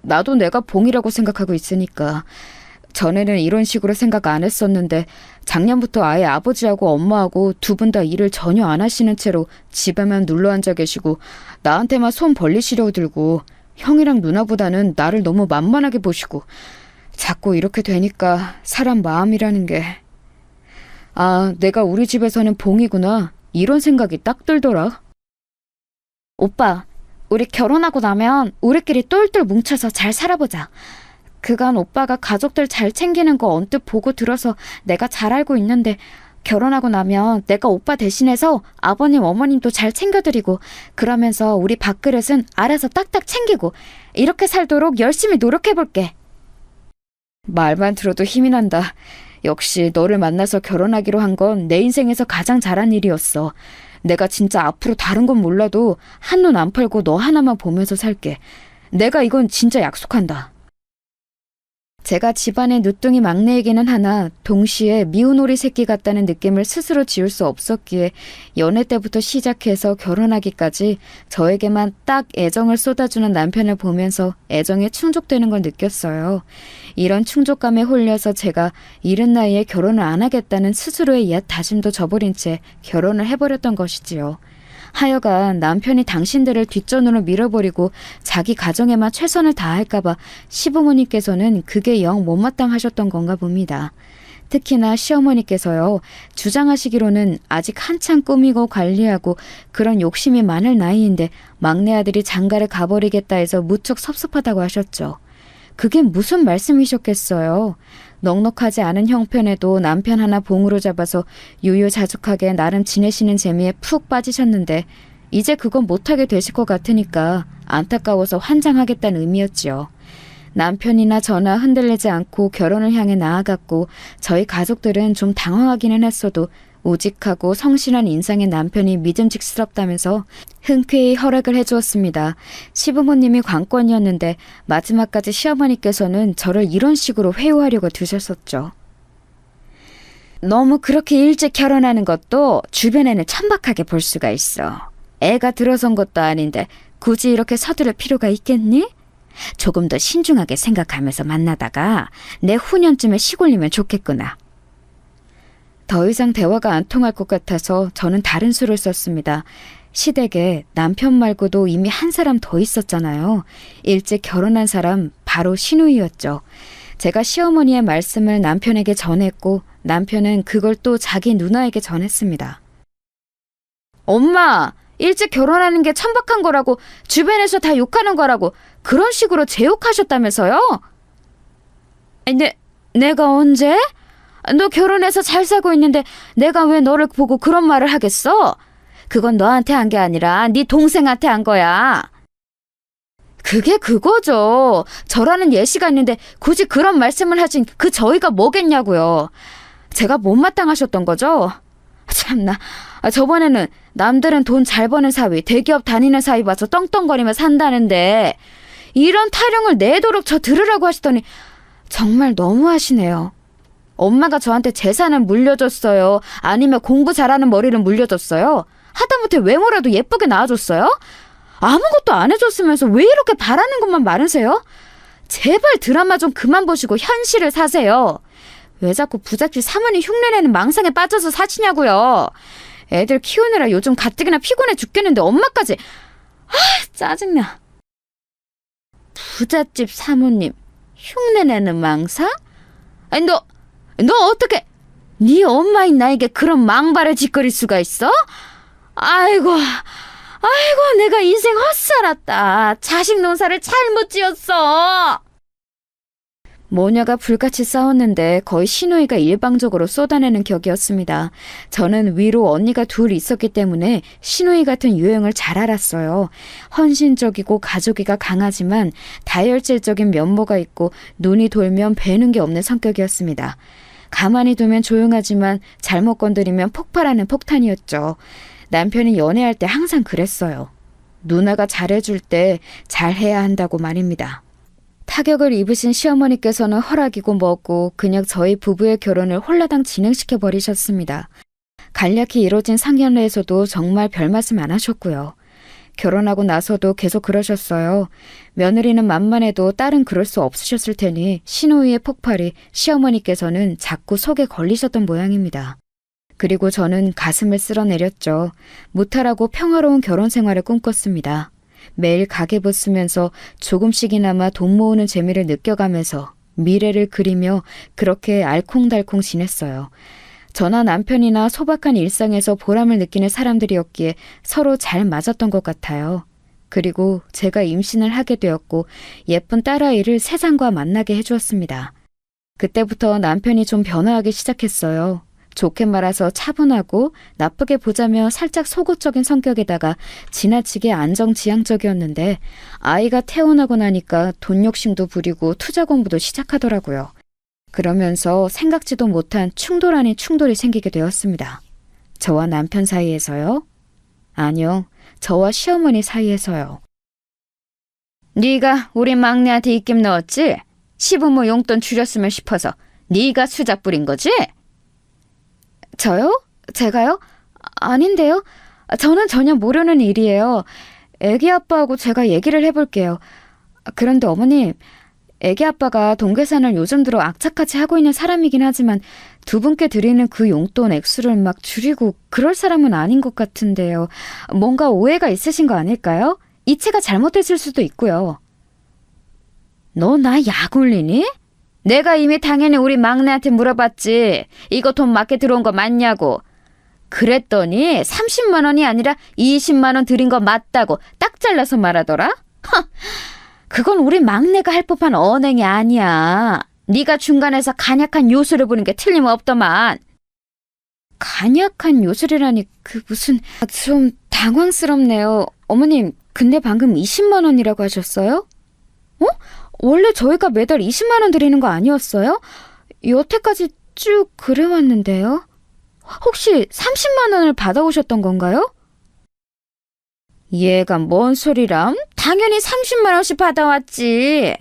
나도 내가 봉이라고 생각하고 있으니까. 전에는 이런 식으로 생각 안 했었는데 작년부터 아예 아버지하고 엄마하고 두 분 다 일을 전혀 안 하시는 채로 집에만 눌러 앉아 계시고 나한테만 손 벌리시려 들고 형이랑 누나보다는 나를 너무 만만하게 보시고 자꾸 이렇게 되니까 사람 마음이라는 게 내가 우리 집에서는 봉이구나 이런 생각이 딱 들더라. 오빠, 우리 결혼하고 나면 우리끼리 똘똘 뭉쳐서 잘 살아보자. 그간 오빠가 가족들 잘 챙기는 거 언뜻 보고 들어서 내가 잘 알고 있는데 결혼하고 나면 내가 오빠 대신해서 아버님 어머님도 잘 챙겨드리고 그러면서 우리 밥그릇은 알아서 딱딱 챙기고 이렇게 살도록 열심히 노력해볼게. 말만 들어도 힘이 난다. 역시 너를 만나서 결혼하기로 한 건 내 인생에서 가장 잘한 일이었어. 내가 진짜 앞으로 다른 건 몰라도 한눈 안 팔고 너 하나만 보면서 살게. 내가 이건 진짜 약속한다. 제가 집안의 늦둥이 막내이기는 하나 동시에 미운 오리 새끼 같다는 느낌을 스스로 지울 수 없었기에 연애 때부터 시작해서 결혼하기까지 저에게만 딱 애정을 쏟아주는 남편을 보면서 애정에 충족되는 걸 느꼈어요. 이런 충족감에 홀려서 제가 이른 나이에 결혼을 안 하겠다는 스스로의 옛 다짐도 저버린 채 결혼을 해버렸던 것이지요. 하여간 남편이 당신들을 뒷전으로 밀어버리고 자기 가정에만 최선을 다할까봐 시부모님께서는 그게 영 못마땅하셨던 건가 봅니다. 특히나 시어머니께서요. 주장하시기로는 아직 한창 꾸미고 관리하고 그런 욕심이 많을 나이인데 막내 아들이 장가를 가버리겠다 해서 무척 섭섭하다고 하셨죠. 그게 무슨 말씀이셨겠어요. 넉넉하지 않은 형편에도 남편 하나 봉으로 잡아서 유유자적하게 나름 지내시는 재미에 푹 빠지셨는데 이제 그건 못하게 되실 것 같으니까 안타까워서 환장하겠다는 의미였지요. 남편이나 저나 흔들리지 않고 결혼을 향해 나아갔고 저희 가족들은 좀 당황하기는 했어도 우직하고 성실한 인상의 남편이 믿음직스럽다면서 흔쾌히 허락을 해주었습니다. 시부모님이 관건이었는데 마지막까지 시어머니께서는 저를 이런 식으로 회유하려고 드셨었죠. 너무 그렇게 일찍 결혼하는 것도 주변에는 천박하게 볼 수가 있어. 애가 들어선 것도 아닌데 굳이 이렇게 서두를 필요가 있겠니? 조금 더 신중하게 생각하면서 만나다가 내 후년쯤에 시골리면 좋겠구나. 더 이상 대화가 안 통할 것 같아서 저는 다른 수를 썼습니다. 시댁에 남편 말고도 이미 한 사람 더 있었잖아요. 일찍 결혼한 사람 바로 시누이였죠. 제가 시어머니의 말씀을 남편에게 전했고 남편은 그걸 또 자기 누나에게 전했습니다. 엄마! 일찍 결혼하는 게 천박한 거라고 주변에서 다 욕하는 거라고 그런 식으로 제욕하셨다면서요? 내가 언제? 너 결혼해서 잘 살고 있는데 내가 왜 너를 보고 그런 말을 하겠어? 그건 너한테 한 게 아니라 네 동생한테 한 거야. 그게 그거죠. 저라는 예시가 있는데 굳이 그런 말씀을 하신 그 저희가 뭐겠냐고요. 제가 못마땅하셨던 거죠? 참나. 저번에는 남들은 돈 잘 버는 사위, 대기업 다니는 사위 봐서 떵떵거리며 산다는데 이런 타령을 내도록 저 들으라고 하시더니 정말 너무하시네요. 엄마가 저한테 재산을 물려줬어요? 아니면 공부 잘하는 머리를 물려줬어요? 하다못해 외모라도 예쁘게 낳아줬어요? 아무것도 안 해줬으면서 왜 이렇게 바라는 것만 많으세요? 제발 드라마 좀 그만 보시고 현실을 사세요. 왜 자꾸 부잣집 사모님 흉내내는 망상에 빠져서 사시냐고요. 애들 키우느라 요즘 가뜩이나 피곤해 죽겠는데 엄마까지. 짜증나. 부잣집 사모님 흉내내는 망상? 아니 너 어떻게 네 엄마인 나에게 그런 망발을 짓거릴 수가 있어? 아이고 아이고, 내가 인생 헛살았다. 자식 농사를 잘못 지었어. 모녀가 불같이 싸웠는데 거의 시누이가 일방적으로 쏟아내는 격이었습니다. 저는 위로 언니가 둘 있었기 때문에 시누이 같은 유형을 잘 알았어요. 헌신적이고 가족이가 강하지만 다혈질적인 면모가 있고 눈이 돌면 배는 게 없는 성격이었습니다. 가만히 두면 조용하지만 잘못 건드리면 폭발하는 폭탄이었죠. 남편이 연애할 때 항상 그랬어요. 누나가 잘해줄 때 잘해야 한다고 말입니다. 타격을 입으신 시어머니께서는 허락이고 뭐고 그냥 저희 부부의 결혼을 홀라당 진행시켜 버리셨습니다. 간략히 이뤄진 상견례에서도 정말 별말씀 안 하셨고요. 결혼하고 나서도 계속 그러셨어요. 며느리는 만만해도 딸은 그럴 수 없으셨을 테니 시누이의 폭발이 시어머니께서는 자꾸 속에 걸리셨던 모양입니다. 그리고 저는 가슴을 쓸어내렸죠. 무탈하고 평화로운 결혼 생활을 꿈꿨습니다. 매일 가계부 쓰면서 조금씩이나마 돈 모으는 재미를 느껴가면서 미래를 그리며 그렇게 알콩달콩 지냈어요. 저나 남편이나 소박한 일상에서 보람을 느끼는 사람들이었기에 서로 잘 맞았던 것 같아요. 그리고 제가 임신을 하게 되었고 예쁜 딸아이를 세상과 만나게 해주었습니다. 그때부터 남편이 좀 변화하기 시작했어요. 좋게 말해서 차분하고 나쁘게 보자면 살짝 속옷적인 성격에다가 지나치게 안정지향적이었는데 아이가 태어나고 나니까 돈 욕심도 부리고 투자 공부도 시작하더라고요. 그러면서 생각지도 못한 충돌 아닌 충돌이 생기게 되었습니다. 저와 남편 사이에서요? 아니요, 저와 시어머니 사이에서요. 네가 우리 막내한테 입김 넣었지? 시부모 용돈 줄였으면 싶어서 네가 수작 부린 거지? 저요? 제가요? 아닌데요. 저는 전혀 모르는 일이에요. 애기 아빠하고 제가 얘기를 해볼게요. 그런데 어머님, 애기 아빠가 돈 계산을 요즘 들어 악착같이 하고 있는 사람이긴 하지만 두 분께 드리는 그 용돈 액수를 막 줄이고 그럴 사람은 아닌 것 같은데요. 뭔가 오해가 있으신 거 아닐까요? 이체가 잘못됐을 수도 있고요. 너 나 약 올리니? 내가 이미 당연히 우리 막내한테 물어봤지. 이거 돈 맞게 들어온 거 맞냐고. 그랬더니 30만 원이 아니라 20만 원 드린 거 맞다고 딱 잘라서 말하더라. 그건 우리 막내가 할 법한 언행이 아니야. 네가 중간에서 간약한 요술을 부는 게 틀림없더만. 간약한 요술이라니 그 무슨... 좀 당황스럽네요. 어머님, 근데 방금 20만 원이라고 하셨어요? 어? 원래 저희가 매달 20만 원 드리는 거 아니었어요? 여태까지 쭉 그래왔는데요. 혹시 30만 원을 받아오셨던 건가요? 얘가 뭔 소리람? 당연히 30만 원씩 받아왔지.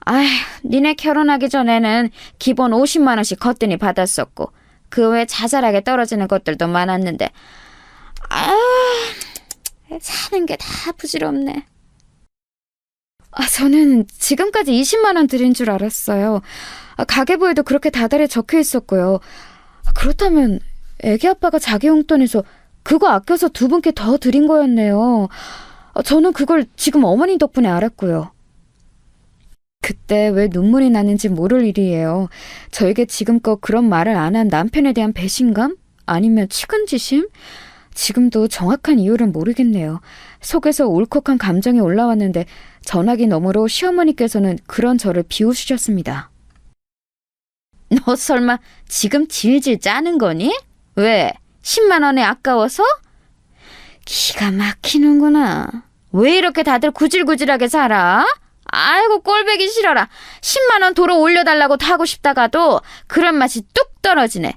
아휴, 니네 결혼하기 전에는 기본 50만 원씩 거뜬히 받았었고 그 외 자잘하게 떨어지는 것들도 많았는데 사는 게 다 부질없네. 저는 지금까지 20만 원 드린 줄 알았어요. 가계부에도 그렇게 다달이 적혀 있었고요. 그렇다면 애기 아빠가 자기 용돈에서 그거 아껴서 두 분께 더 드린 거였네요. 저는 그걸 지금 어머니 덕분에 알았고요. 그때 왜 눈물이 나는지 모를 일이에요. 저에게 지금껏 그런 말을 안 한 남편에 대한 배신감? 아니면 측은지심? 지금도 정확한 이유를 모르겠네요. 속에서 울컥한 감정이 올라왔는데 전화기 너머로 시어머니께서는 그런 저를 비웃으셨습니다. 너 설마 지금 질질 짜는 거니? 왜? 10만 원에 아까워서? 기가 막히는구나. 왜 이렇게 다들 구질구질하게 살아? 아이고 꼴배기 싫어라. 10만 원 도로 올려달라고 하고 싶다가도 그런 맛이 뚝 떨어지네.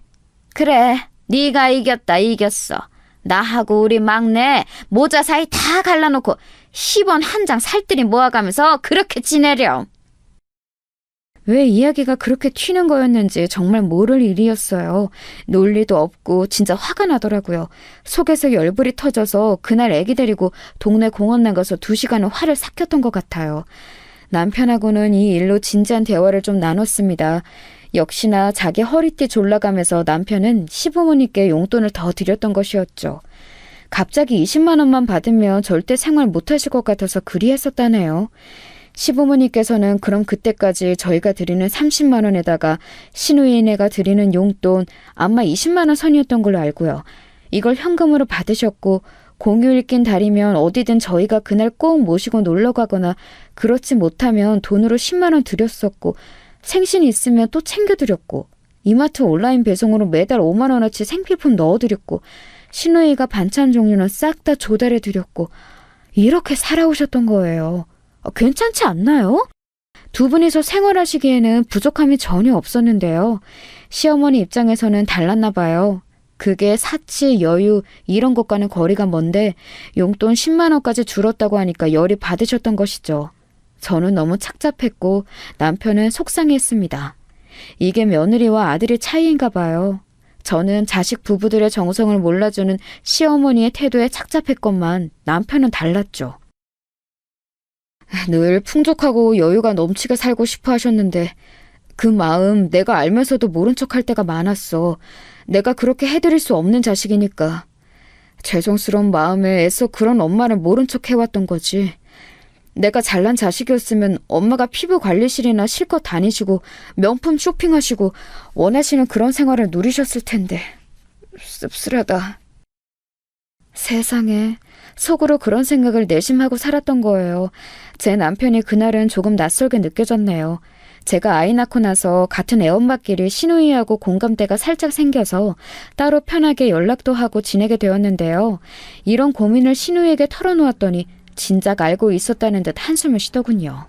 그래, 네가 이겼어. 나하고 우리 막내 모자 사이 다 갈라놓고 10원 한 장 살뜰히 모아가면서 그렇게 지내렴. 왜 이야기가 그렇게 튀는 거였는지 정말 모를 일이었어요. 논리도 없고 진짜 화가 나더라고요. 속에서 열불이 터져서 그날 애기 데리고 동네 공원 나가서 2시간은 화를 삭혔던 것 같아요. 남편하고는 이 일로 진지한 대화를 좀 나눴습니다. 역시나 자기 허리띠 졸라가면서 남편은 시부모님께 용돈을 더 드렸던 것이었죠. 갑자기 20만 원만 받으면 절대 생활 못하실 것 같아서 그리했었다네요. 시부모님께서는 그럼 그때까지 저희가 드리는 30만 원에다가 시누이네가 드리는 용돈 아마 20만 원 선이었던 걸로 알고요. 이걸 현금으로 받으셨고 공휴일 낀 달이면 어디든 저희가 그날 꼭 모시고 놀러 가거나 그렇지 못하면 돈으로 10만 원 드렸었고 생신이 있으면 또 챙겨드렸고 이마트 온라인 배송으로 매달 5만 원어치 생필품 넣어드렸고 시누이가 반찬 종류는 싹 다 조달해드렸고 이렇게 살아오셨던 거예요. 괜찮지 않나요? 두 분이서 생활하시기에는 부족함이 전혀 없었는데요. 시어머니 입장에서는 달랐나 봐요. 그게 사치, 여유 이런 것과는 거리가 먼데 용돈 10만 원까지 줄었다고 하니까 열이 받으셨던 것이죠. 저는 너무 착잡했고 남편은 속상했습니다. 이게 며느리와 아들의 차이인가 봐요. 저는 자식 부부들의 정성을 몰라주는 시어머니의 태도에 착잡했건만 남편은 달랐죠. 늘 풍족하고 여유가 넘치게 살고 싶어 하셨는데 그 마음 내가 알면서도 모른 척 할 때가 많았어. 내가 그렇게 해드릴 수 없는 자식이니까. 죄송스러운 마음에 애써 그런 엄마를 모른 척 해왔던 거지. 내가 잘난 자식이었으면 엄마가 피부 관리실이나 실컷 다니시고 명품 쇼핑하시고 원하시는 그런 생활을 누리셨을 텐데. 씁쓸하다. 세상에, 속으로 그런 생각을 내심하고 살았던 거예요. 제 남편이 그날은 조금 낯설게 느껴졌네요. 제가 아이 낳고 나서 같은 애엄마끼리 시누이하고 공감대가 살짝 생겨서 따로 편하게 연락도 하고 지내게 되었는데요. 이런 고민을 시누이에게 털어놓았더니 진작 알고 있었다는 듯 한숨을 쉬더군요.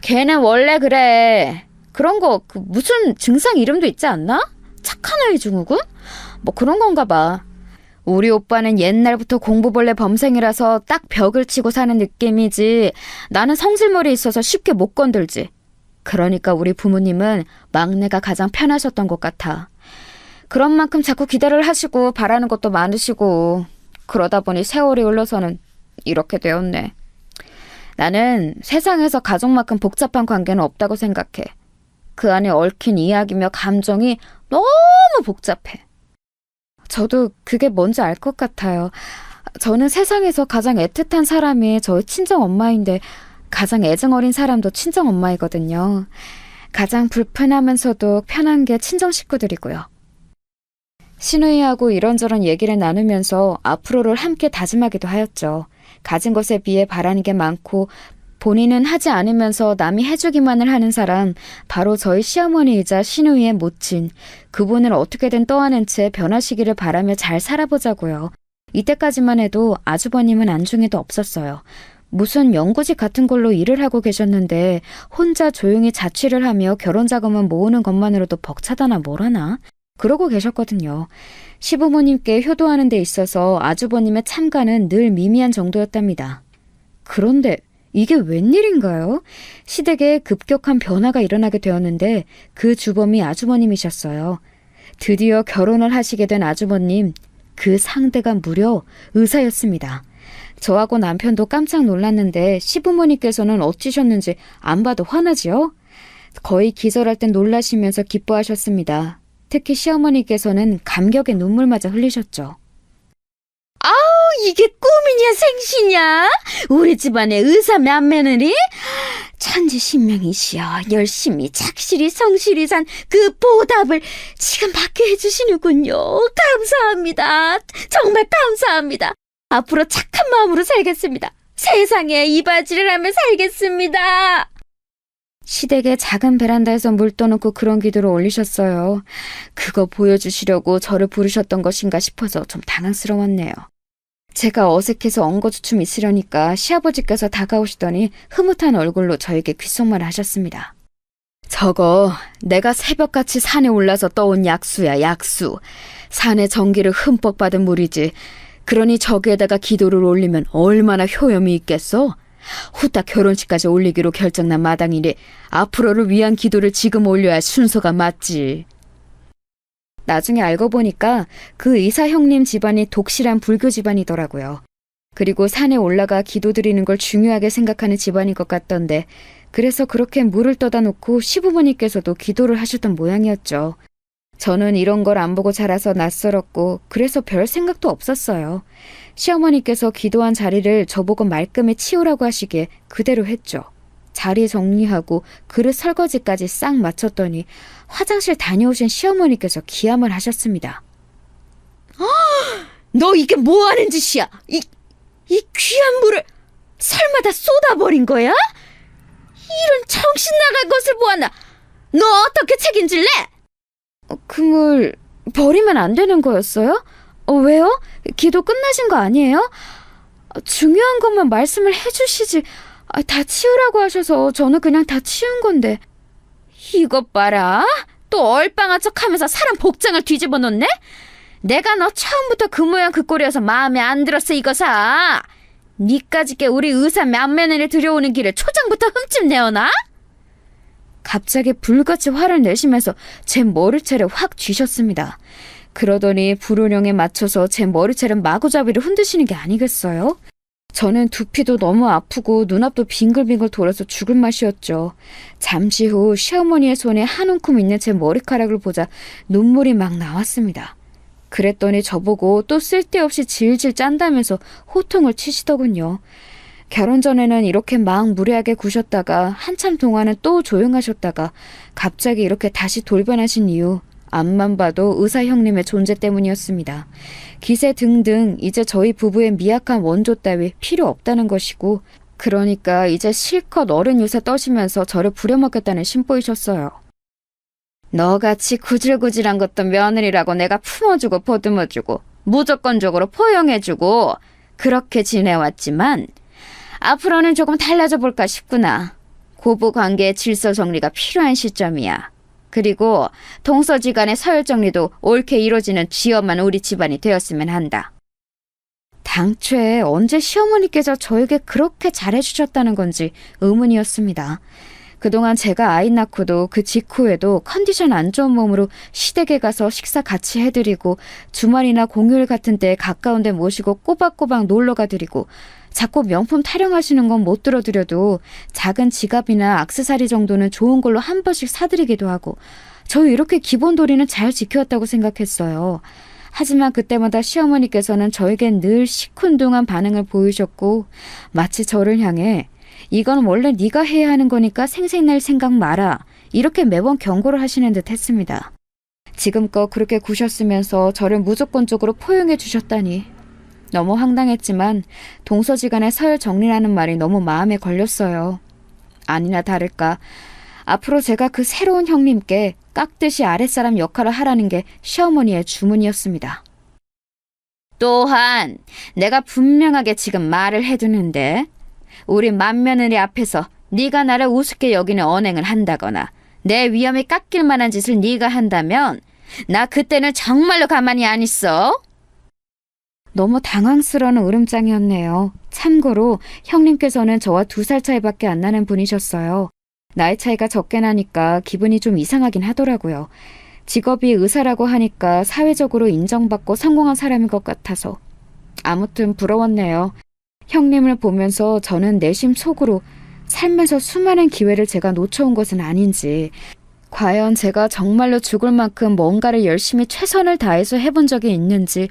걔는 원래 그래. 그런 거 무슨 증상 이름도 있지 않나? 착한 아이 증후군? 뭐 그런 건가 봐. 우리 오빠는 옛날부터 공부벌레 범생이라서 딱 벽을 치고 사는 느낌이지. 나는 성질머리 있어서 쉽게 못 건들지. 그러니까 우리 부모님은 막내가 가장 편하셨던 것 같아. 그런 만큼 자꾸 기대를 하시고 바라는 것도 많으시고 그러다 보니 세월이 흘러서는 이렇게 되었네. 나는 세상에서 가족만큼 복잡한 관계는 없다고 생각해. 그 안에 얽힌 이야기며 감정이 너무 복잡해. 저도 그게 뭔지 알 것 같아요. 저는 세상에서 가장 애틋한 사람이 저희 친정엄마인데 가장 애정어린 사람도 친정엄마이거든요. 가장 불편하면서도 편한 게 친정 식구들이고요. 시누이하고 이런저런 얘기를 나누면서 앞으로를 함께 다짐하기도 하였죠. 가진 것에 비해 바라는 게 많고 본인은 하지 않으면서 남이 해주기만을 하는 사람, 바로 저희 시어머니이자 시누이의 모친. 그분을 어떻게든 떠안은 채 변하시기를 바라며 잘 살아보자고요. 이때까지만 해도 아주버님은 안중에도 없었어요. 무슨 연구직 같은 걸로 일을 하고 계셨는데 혼자 조용히 자취를 하며 결혼 자금을 모으는 것만으로도 벅차다나 뭐라나? 그러고 계셨거든요. 시부모님께 효도하는 데 있어서 아주버님의 참가는 늘 미미한 정도였답니다. 그런데 이게 웬일인가요? 시댁에 급격한 변화가 일어나게 되었는데 그 주범이 아주버님이셨어요. 드디어 결혼을 하시게 된 아주버님, 그 상대가 무려 의사였습니다. 저하고 남편도 깜짝 놀랐는데 시부모님께서는 어찌셨는지 안 봐도 화나지요? 거의 기절할 땐 놀라시면서 기뻐하셨습니다. 특히 시어머니께서는 감격의 눈물마저 흘리셨죠. 이게 꿈이냐 생시냐? 우리 집안의 의사 맏며느리? 천지신명이시여 열심히 착실히 성실히 산 그 보답을 지금 받게 해주시는군요. 감사합니다. 정말 감사합니다. 앞으로 착한 마음으로 살겠습니다. 세상에 이바지를 하며 살겠습니다. 시댁의 작은 베란다에서 물 떠놓고 그런 기도를 올리셨어요. 그거 보여주시려고 저를 부르셨던 것인가 싶어서 좀 당황스러웠네요. 제가 어색해서 엉거주춤 있으려니까 시아버지께서 다가오시더니 흐뭇한 얼굴로 저에게 귓속말을 하셨습니다. 저거 내가 새벽같이 산에 올라서 떠온 약수야, 약수. 산에 전기를 흠뻑 받은 물이지. 그러니 저기에다가 기도를 올리면 얼마나 효염이 있겠어? 후딱 결혼식까지 올리기로 결정난 마당이니 앞으로를 위한 기도를 지금 올려야 순서가 맞지. 나중에 알고 보니까 그 의사 형님 집안이 독실한 불교 집안이더라고요. 그리고 산에 올라가 기도드리는 걸 중요하게 생각하는 집안인 것 같던데 그래서 그렇게 물을 떠다 놓고 시부모님께서도 기도를 하셨던 모양이었죠. 저는 이런 걸 안 보고 자라서 낯설었고 그래서 별 생각도 없었어요. 시어머니께서 기도한 자리를 저보고 말끔히 치우라고 하시기에 그대로 했죠. 자리 정리하고 그릇 설거지까지 싹 마쳤더니 화장실 다녀오신 시어머니께서 기함을 하셨습니다. 너 이게 뭐 하는 짓이야? 이 귀한 물을 설마 다 쏟아버린 거야? 이런 정신 나갈 것을 보았나? 너 어떻게 책임질래? 그 물 버리면 안 되는 거였어요? 왜요? 기도 끝나신 거 아니에요? 중요한 것만 말씀을 해주시지. 다 치우라고 하셔서 저는 그냥 다 치운 건데. 이것 봐라. 또 얼빵한 척하면서 사람 복장을 뒤집어 놓네? 내가 너 처음부터 그 모양 그 꼴이어서 마음에 안 들었어 이거사. 니까짓게 우리 의사 맏며느리 들여오는 길에 초장부터 흠집 내어놔? 갑자기 불같이 화를 내시면서 제 머리채를 확 쥐셨습니다. 그러더니 불운령에 맞춰서 제 머리채를 마구잡이로 흔드시는 게 아니겠어요? 저는 두피도 너무 아프고 눈앞도 빙글빙글 돌아서 죽을 맛이었죠. 잠시 후 시어머니의 손에 한 움큼 있는 제 머리카락을 보자 눈물이 막 나왔습니다. 그랬더니 저보고 또 쓸데없이 질질 짠다면서 호통을 치시더군요. 결혼 전에는 이렇게 막 무례하게 구셨다가 한참 동안은 또 조용하셨다가 갑자기 이렇게 다시 돌변하신 이유, 앞만 봐도 의사 형님의 존재 때문이었습니다. 기세 등등 이제 저희 부부의 미약한 원조 따위 필요 없다는 것이고, 그러니까 이제 실컷 어른 유세 떠시면서 저를 부려먹겠다는 심보이셨어요. 너같이 구질구질한 것도 며느리라고 내가 품어주고 보듬어주고 무조건적으로 포용해주고 그렇게 지내왔지만 앞으로는 조금 달라져 볼까 싶구나. 고부관계의 질서 정리가 필요한 시점이야. 그리고 동서지간의 서열 정리도 옳게 이루어지는 쥐엄한 우리 집안이 되었으면 한다. 당초에 언제 시어머니께서 저에게 그렇게 잘해주셨다는 건지 의문이었습니다. 그동안 제가 아이 낳고도 그 직후에도 컨디션 안 좋은 몸으로 시댁에 가서 식사 같이 해드리고 주말이나 공휴일 같은 때 가까운 데 모시고 꼬박꼬박 놀러가 드리고 자꾸 명품 타령하시는 건 못 들어드려도 작은 지갑이나 액세서리 정도는 좋은 걸로 한 번씩 사드리기도 하고 저 이렇게 기본 도리는 잘 지켜왔다고 생각했어요. 하지만 그때마다 시어머니께서는 저에겐 늘 시큰둥한 반응을 보이셨고 마치 저를 향해 이건 원래 네가 해야 하는 거니까 생색낼 생각 마라 이렇게 매번 경고를 하시는 듯 했습니다. 지금껏 그렇게 구셨으면서 저를 무조건적으로 포용해 주셨다니 너무 황당했지만 동서지간의 서열 정리라는 말이 너무 마음에 걸렸어요. 아니나 다를까 앞으로 제가 그 새로운 형님께 깍듯이 아랫사람 역할을 하라는 게 시어머니의 주문이었습니다. 또한 내가 분명하게 지금 말을 해두는데 우리 맏며느리 앞에서 네가 나를 우습게 여기는 언행을 한다거나 내 위험이 깎일 만한 짓을 네가 한다면 나 그때는 정말로 가만히 안 있어. 너무 당황스러운 으름장이었네요. 참고로 형님께서는 저와 2살 차이밖에 안 나는 분이셨어요. 나이 차이가 적게 나니까 기분이 좀 이상하긴 하더라고요. 직업이 의사라고 하니까 사회적으로 인정받고 성공한 사람인 것 같아서 아무튼 부러웠네요. 형님을 보면서 저는 내심 속으로 삶에서 수많은 기회를 제가 놓쳐온 것은 아닌지, 과연 제가 정말로 죽을 만큼 뭔가를 열심히 최선을 다해서 해본 적이 있는지,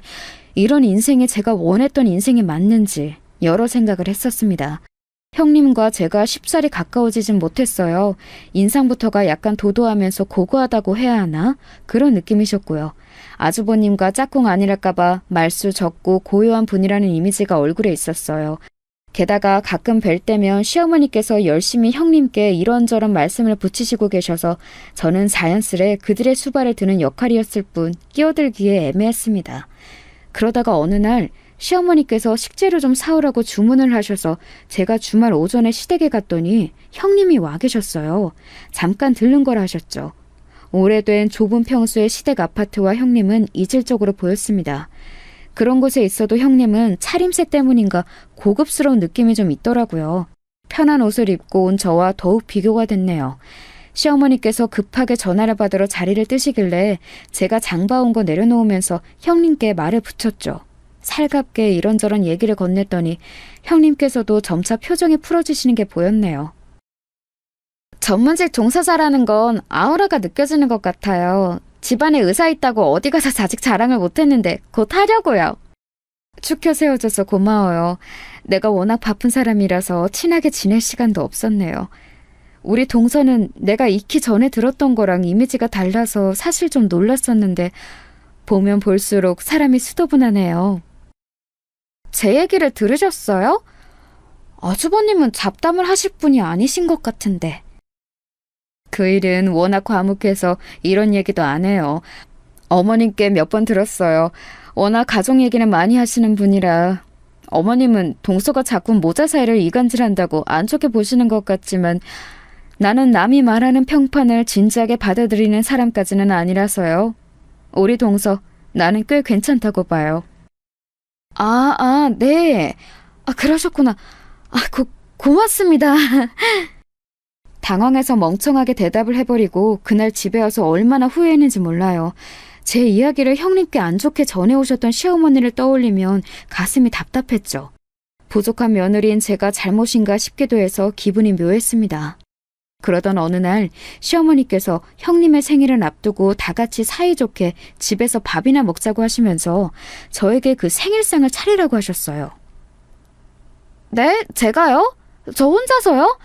이런 인생이 제가 원했던 인생이 맞는지 여러 생각을 했었습니다. 형님과 제가 쉽사리 가까워지진 못했어요. 인상부터가 약간 도도하면서 고고하다고 해야 하나? 그런 느낌이셨고요. 아주버님과 짝꿍 아니랄까봐 말수 적고 고요한 분이라는 이미지가 얼굴에 있었어요. 게다가 가끔 뵐 때면 시어머니께서 열심히 형님께 이런저런 말씀을 붙이시고 계셔서 저는 자연스레 그들의 수발을 드는 역할이었을 뿐 끼어들기에 애매했습니다. 그러다가 어느 날 시어머니께서 식재료 좀 사오라고 주문을 하셔서 제가 주말 오전에 시댁에 갔더니 형님이 와 계셨어요. 잠깐 들른 거라 하셨죠. 오래된 좁은 평수의 시댁 아파트와 형님은 이질적으로 보였습니다. 그런 곳에 있어도 형님은 차림새 때문인가 고급스러운 느낌이 좀 있더라고요. 편한 옷을 입고 온 저와 더욱 비교가 됐네요. 시어머니께서 급하게 전화를 받으러 자리를 뜨시길래 제가 장봐온 거 내려놓으면서 형님께 말을 붙였죠. 살갑게 이런저런 얘기를 건넸더니 형님께서도 점차 표정이 풀어지시는 게 보였네요. 전문직 종사자라는 건 아우라가 느껴지는 것 같아요. 집안에 의사 있다고 어디 가서 아직 자랑을 못했는데 곧 하려고요. 축혀 세워줘서 고마워요. 내가 워낙 바쁜 사람이라서 친하게 지낼 시간도 없었네요. 우리 동서는 내가 익히 전에 들었던 거랑 이미지가 달라서 사실 좀 놀랐었는데 보면 볼수록 사람이 수더분하네요. 제 얘기를 들으셨어요? 아주버님은 잡담을 하실 분이 아니신 것 같은데. 그 일은 워낙 과묵해서 이런 얘기도 안 해요. 어머님께 몇 번 들었어요. 워낙 가족 얘기는 많이 하시는 분이라. 어머님은 동서가 자꾸 모자 사이를 이간질한다고 안 좋게 보시는 것 같지만 나는 남이 말하는 평판을 진지하게 받아들이는 사람까지는 아니라서요. 우리 동서, 나는 꽤 괜찮다고 봐요. 네. 그러셨구나. 고맙습니다. 당황해서 멍청하게 대답을 해버리고 그날 집에 와서 얼마나 후회했는지 몰라요. 제 이야기를 형님께 안 좋게 전해오셨던 시어머니를 떠올리면 가슴이 답답했죠. 부족한 며느리인 제가 잘못인가 싶기도 해서 기분이 묘했습니다. 그러던 어느 날 시어머니께서 형님의 생일을 앞두고 다 같이 사이좋게 집에서 밥이나 먹자고 하시면서 저에게 그 생일상을 차리라고 하셨어요. 네? 제가요? 저 혼자서요?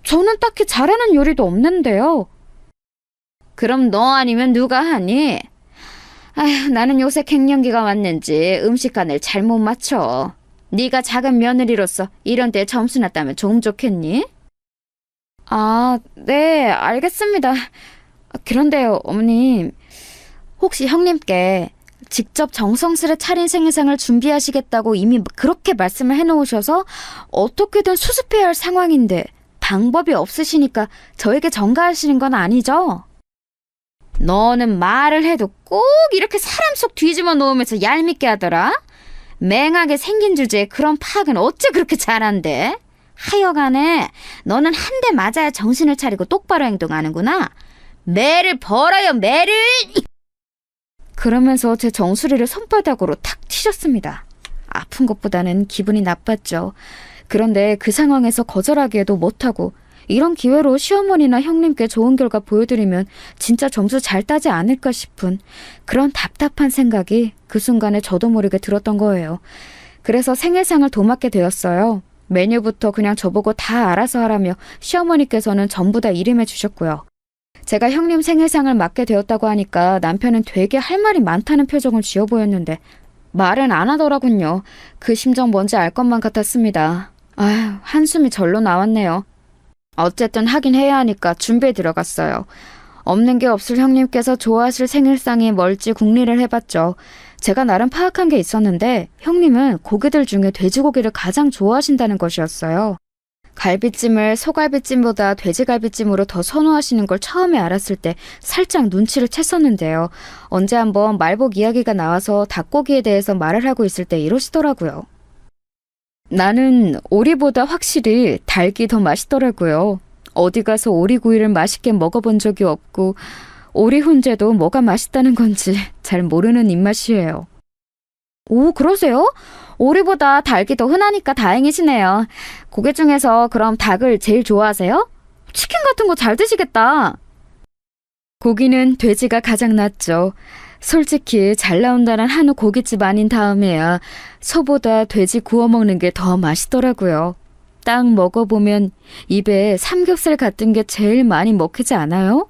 저는 딱히 잘하는 요리도 없는데요. 그럼 너 아니면 누가 하니? 아휴, 나는 요새 갱년기가 왔는지 음식간을 잘못 맞춰. 네가 작은 며느리로서 이런 데 점수나 따면 좀 좋겠니? 네, 알겠습니다. 그런데요, 어머님. 혹시 형님께 직접 정성스레 차린 생일상을 준비하시겠다고 이미 그렇게 말씀을 해놓으셔서 어떻게든 수습해야 할 상황인데 방법이 없으시니까 저에게 전가하시는 건 아니죠? 너는 말을 해도 꼭 이렇게 사람 속 뒤집어 놓으면서 얄밉게 하더라? 맹하게 생긴 주제에 그런 파악은 어째 그렇게 잘한대? 하여간에 너는 한 대 맞아야 정신을 차리고 똑바로 행동하는구나. 매를 벌어요, 매를! 그러면서 제 정수리를 손바닥으로 탁 치셨습니다. 아픈 것보다는 기분이 나빴죠. 그런데 그 상황에서 거절하기에도 못하고 이런 기회로 시어머니나 형님께 좋은 결과 보여드리면 진짜 점수 잘 따지 않을까 싶은 그런 답답한 생각이 그 순간에 저도 모르게 들었던 거예요. 그래서 생일상을 도맡게 되었어요. 메뉴부터 그냥 저보고 다 알아서 하라며 시어머니께서는 전부 다 이름해 주셨고요. 제가 형님 생일상을 맡게 되었다고 하니까 남편은 되게 할 말이 많다는 표정을 지어 보였는데 말은 안 하더라군요. 그 심정 뭔지 알 것만 같았습니다. 아휴, 한숨이 절로 나왔네요. 어쨌든 하긴 해야 하니까 준비에 들어갔어요. 없는 게 없을 형님께서 좋아하실 생일상이 뭘지 궁리를 해봤죠. 제가 나름 파악한 게 있었는데 형님은 고기들 중에 돼지고기를 가장 좋아하신다는 것이었어요. 갈비찜을 소갈비찜보다 돼지갈비찜으로 더 선호하시는 걸 처음에 알았을 때 살짝 눈치를 챘었는데요. 언제 한번 말복 이야기가 나와서 닭고기에 대해서 말을 하고 있을 때 이러시더라고요. 나는 오리보다 확실히 닭이 더 맛있더라고요. 어디 가서 오리구이를 맛있게 먹어본 적이 없고 오리 훈제도 뭐가 맛있다는 건지 잘 모르는 입맛이에요. 오, 그러세요? 오리보다 닭이 더 흔하니까 다행이시네요. 고기 중에서 그럼 닭을 제일 좋아하세요? 치킨 같은 거 잘 드시겠다. 고기는 돼지가 가장 낫죠. 솔직히 잘 나온다는 한우 고깃집 아닌 다음에야 소보다 돼지 구워 먹는 게 더 맛있더라고요. 딱 먹어보면 입에 삼겹살 같은 게 제일 많이 먹히지 않아요?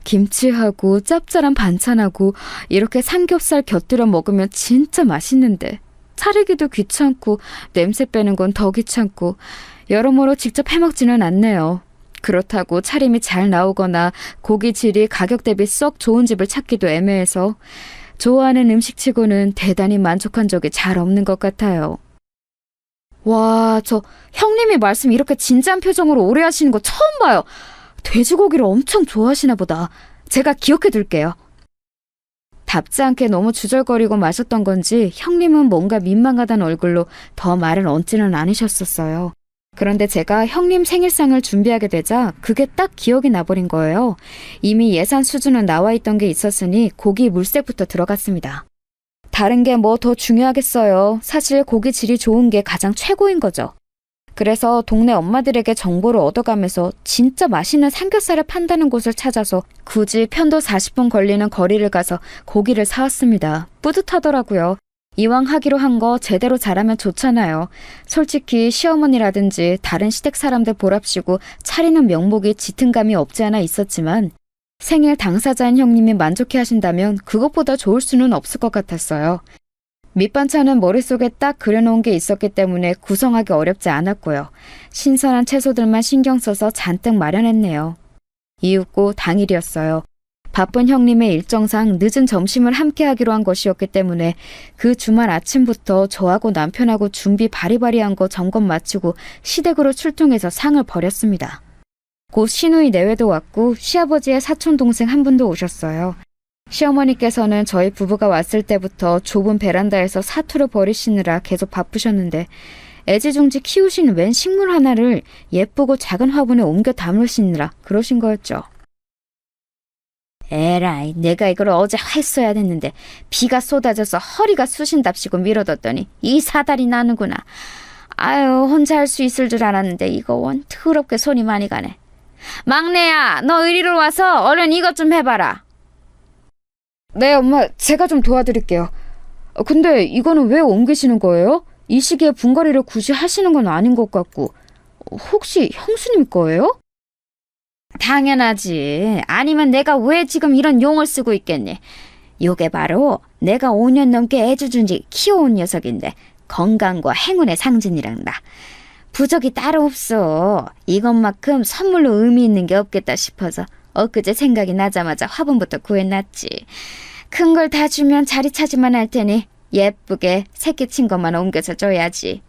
김치하고 짭짤한 반찬하고 이렇게 삼겹살 곁들여 먹으면 진짜 맛있는데 차리기도 귀찮고 냄새 빼는 건 더 귀찮고 여러모로 직접 해먹지는 않네요. 그렇다고 차림이 잘 나오거나 고기 질이 가격 대비 썩 좋은 집을 찾기도 애매해서 좋아하는 음식치고는 대단히 만족한 적이 잘 없는 것 같아요. 와, 저 형님이 말씀 이렇게 진지한 표정으로 오래 하시는 거 처음 봐요. 돼지고기를 엄청 좋아하시나 보다. 제가 기억해 둘게요. 답지 않게 너무 주절거리고 마셨던 건지 형님은 뭔가 민망하다는 얼굴로 더 말을 얹지는 않으셨었어요. 그런데 제가 형님 생일상을 준비하게 되자 그게 딱 기억이 나버린 거예요. 이미 예산 수준은 나와 있던 게 있었으니 고기 물색부터 들어갔습니다. 다른 게 뭐 더 중요하겠어요. 사실 고기 질이 좋은 게 가장 최고인 거죠. 그래서 동네 엄마들에게 정보를 얻어가면서 진짜 맛있는 삼겹살을 판다는 곳을 찾아서 굳이 편도 40분 걸리는 거리를 가서 고기를 사왔습니다. 뿌듯하더라고요. 이왕 하기로 한 거 제대로 잘하면 좋잖아요. 솔직히 시어머니라든지 다른 시댁 사람들 보랍시고 차리는 명목이 짙은 감이 없지 않아 있었지만 생일 당사자인 형님이 만족해 하신다면 그것보다 좋을 수는 없을 것 같았어요. 밑반찬은 머릿속에 딱 그려놓은 게 있었기 때문에 구성하기 어렵지 않았고요. 신선한 채소들만 신경 써서 잔뜩 마련했네요. 이윽고 당일이었어요. 바쁜 형님의 일정상 늦은 점심을 함께 하기로 한 것이었기 때문에 그 주말 아침부터 저하고 남편하고 준비 바리바리한 거 점검 마치고 시댁으로 출동해서 상을 벌였습니다. 곧 시누이 내외도 왔고 시아버지의 사촌동생 한 분도 오셨어요. 시어머니께서는 저희 부부가 왔을 때부터 좁은 베란다에서 사투를 벌이시느라 계속 바쁘셨는데 애지중지 키우신 웬 식물 하나를 예쁘고 작은 화분에 옮겨 담으시느라 그러신 거였죠. 에라이, 내가 이걸 어제 했어야 됐는데 비가 쏟아져서 허리가 쑤신답시고 미뤄뒀더니 이 사달이 나는구나. 아유, 혼자 할 수 있을 줄 알았는데 이거 원 더럽게 손이 많이 가네. 막내야, 너 이리로 와서 얼른 이것 좀 해봐라. 네, 엄마, 제가 좀 도와드릴게요. 근데 이거는 왜 옮기시는 거예요? 이 시기에 분갈이를 굳이 하시는 건 아닌 것 같고. 혹시 형수님 거예요? 당연하지. 아니면 내가 왜 지금 이런 용을 쓰고 있겠니? 요게 바로 내가 5년 넘게 애주준지 키워온 녀석인데 건강과 행운의 상징이란다. 부적이 따로 없어. 이것만큼 선물로 의미 있는 게 없겠다 싶어서 엊그제 생각이 나자마자 화분부터 구해놨지. 큰 걸 다 주면 자리 차지만 할 테니 예쁘게 새끼 친 것만 옮겨서 줘야지.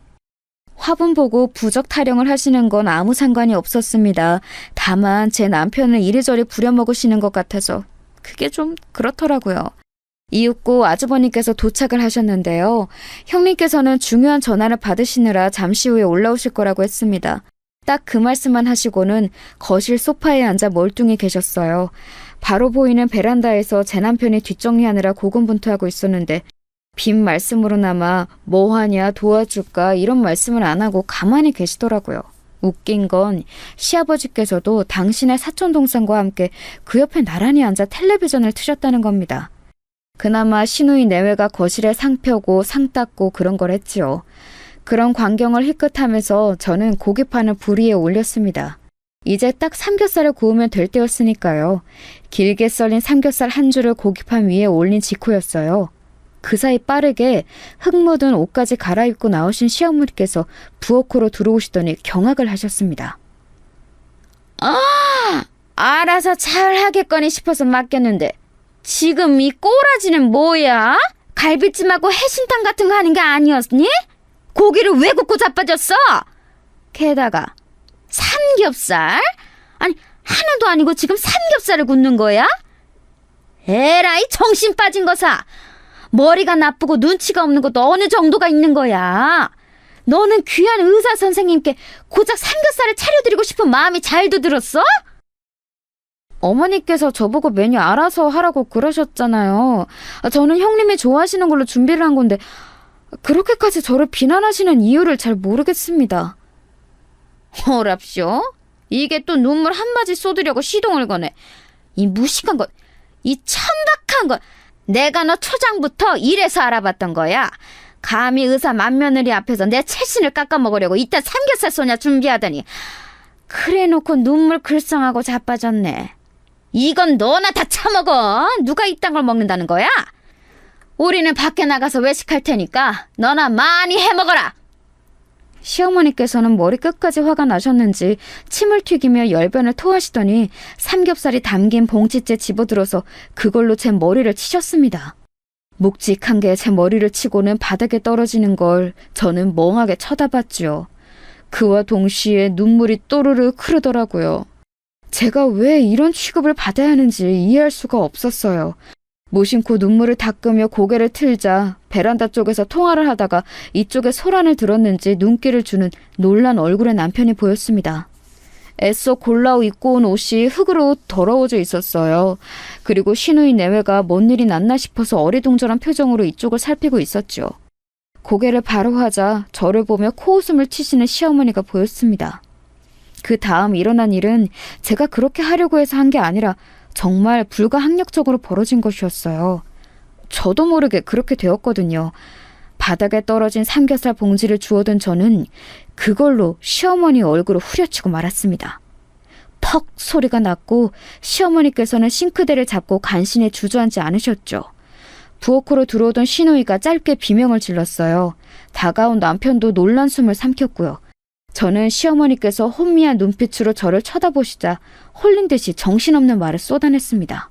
화분 보고 부적 타령을 하시는 건 아무 상관이 없었습니다. 다만 제 남편을 이리저리 부려먹으시는 것 같아서 그게 좀 그렇더라고요. 이윽고 아주버님께서 도착을 하셨는데요. 형님께서는 중요한 전화를 받으시느라 잠시 후에 올라오실 거라고 했습니다. 딱 그 말씀만 하시고는 거실 소파에 앉아 멀뚱히 계셨어요. 바로 보이는 베란다에서 제 남편이 뒷정리하느라 고군분투하고 있었는데 빈 말씀으로나마 뭐하냐 도와줄까 이런 말씀을 안 하고 가만히 계시더라고요. 웃긴 건 시아버지께서도 당신의 사촌동생과 함께 그 옆에 나란히 앉아 텔레비전을 트셨다는 겁니다. 그나마 시누이 내외가 거실에 상 펴고 상 닦고 그런 걸 했지요. 그런 광경을 희끗하면서 저는 고기판을 불 위에 올렸습니다. 이제 딱 삼겹살을 구우면 될 때였으니까요. 길게 썰린 삼겹살 한 줄을 고기판 위에 올린 직후였어요. 그 사이 빠르게 흙 묻은 옷까지 갈아입고 나오신 시어머니께서 부엌으로 들어오시더니 경악을 하셨습니다. 알아서 잘 하겠거니 싶어서 맡겼는데 지금 이 꼬라지는 뭐야? 갈비찜하고 해신탕 같은 거 하는 게 아니었니? 고기를 왜 굽고 자빠졌어? 게다가 삼겹살? 아니, 하나도 아니고 지금 삼겹살을 굽는 거야? 에라이, 정신 빠진 거사! 머리가 나쁘고 눈치가 없는 것도 어느 정도가 있는 거야. 너는 귀한 의사 선생님께 고작 삼겹살을 차려드리고 싶은 마음이 잘도 들었어? 어머니께서 저보고 메뉴 알아서 하라고 그러셨잖아요. 저는 형님이 좋아하시는 걸로 준비를 한 건데 그렇게까지 저를 비난하시는 이유를 잘 모르겠습니다. 어랍쇼? 이게 또 눈물 한 바지 쏟으려고 시동을 거네. 이 무식한 것, 이 천박한 것. 내가 너 초장부터 이래서 알아봤던 거야. 감히 의사 맏며느리 앞에서 내 채신을 깎아먹으려고 이따 삼겹살 소냐 준비하더니 그래놓고 눈물 글썽하고 자빠졌네. 이건 너나 다 처먹어. 누가 이딴 걸 먹는다는 거야? 우리는 밖에 나가서 외식할 테니까 너나 많이 해먹어라. 시어머니께서는 머리 끝까지 화가 나셨는지 침을 튀기며 열변을 토하시더니 삼겹살이 담긴 봉지째 집어들어서 그걸로 제 머리를 치셨습니다. 묵직한 게 제 머리를 치고는 바닥에 떨어지는 걸 저는 멍하게 쳐다봤지요. 그와 동시에 눈물이 또르르 흐르더라고요. 제가 왜 이런 취급을 받아야 하는지 이해할 수가 없었어요. 무심코 눈물을 닦으며 고개를 틀자 베란다 쪽에서 통화를 하다가 이쪽에 소란을 들었는지 눈길을 주는 놀란 얼굴의 남편이 보였습니다. 애써 골라 입고 온 옷이 흙으로 더러워져 있었어요. 그리고 시누이 내외가 뭔 일이 났나 싶어서 어리둥절한 표정으로 이쪽을 살피고 있었죠. 고개를 바로 하자 저를 보며 코웃음을 치시는 시어머니가 보였습니다. 그 다음 일어난 일은 제가 그렇게 하려고 해서 한 게 아니라 정말 불가항력적으로 벌어진 것이었어요. 저도 모르게 그렇게 되었거든요. 바닥에 떨어진 삼겹살 봉지를 주워든 저는 그걸로 시어머니 얼굴을 후려치고 말았습니다. 퍽 소리가 났고 시어머니께서는 싱크대를 잡고 간신히 주저앉지 않으셨죠. 부엌으로 들어오던 시누이가 짧게 비명을 질렀어요. 다가온 남편도 놀란 숨을 삼켰고요. 저는 시어머니께서 혼미한 눈빛으로 저를 쳐다보시자 홀린 듯이 정신없는 말을 쏟아냈습니다.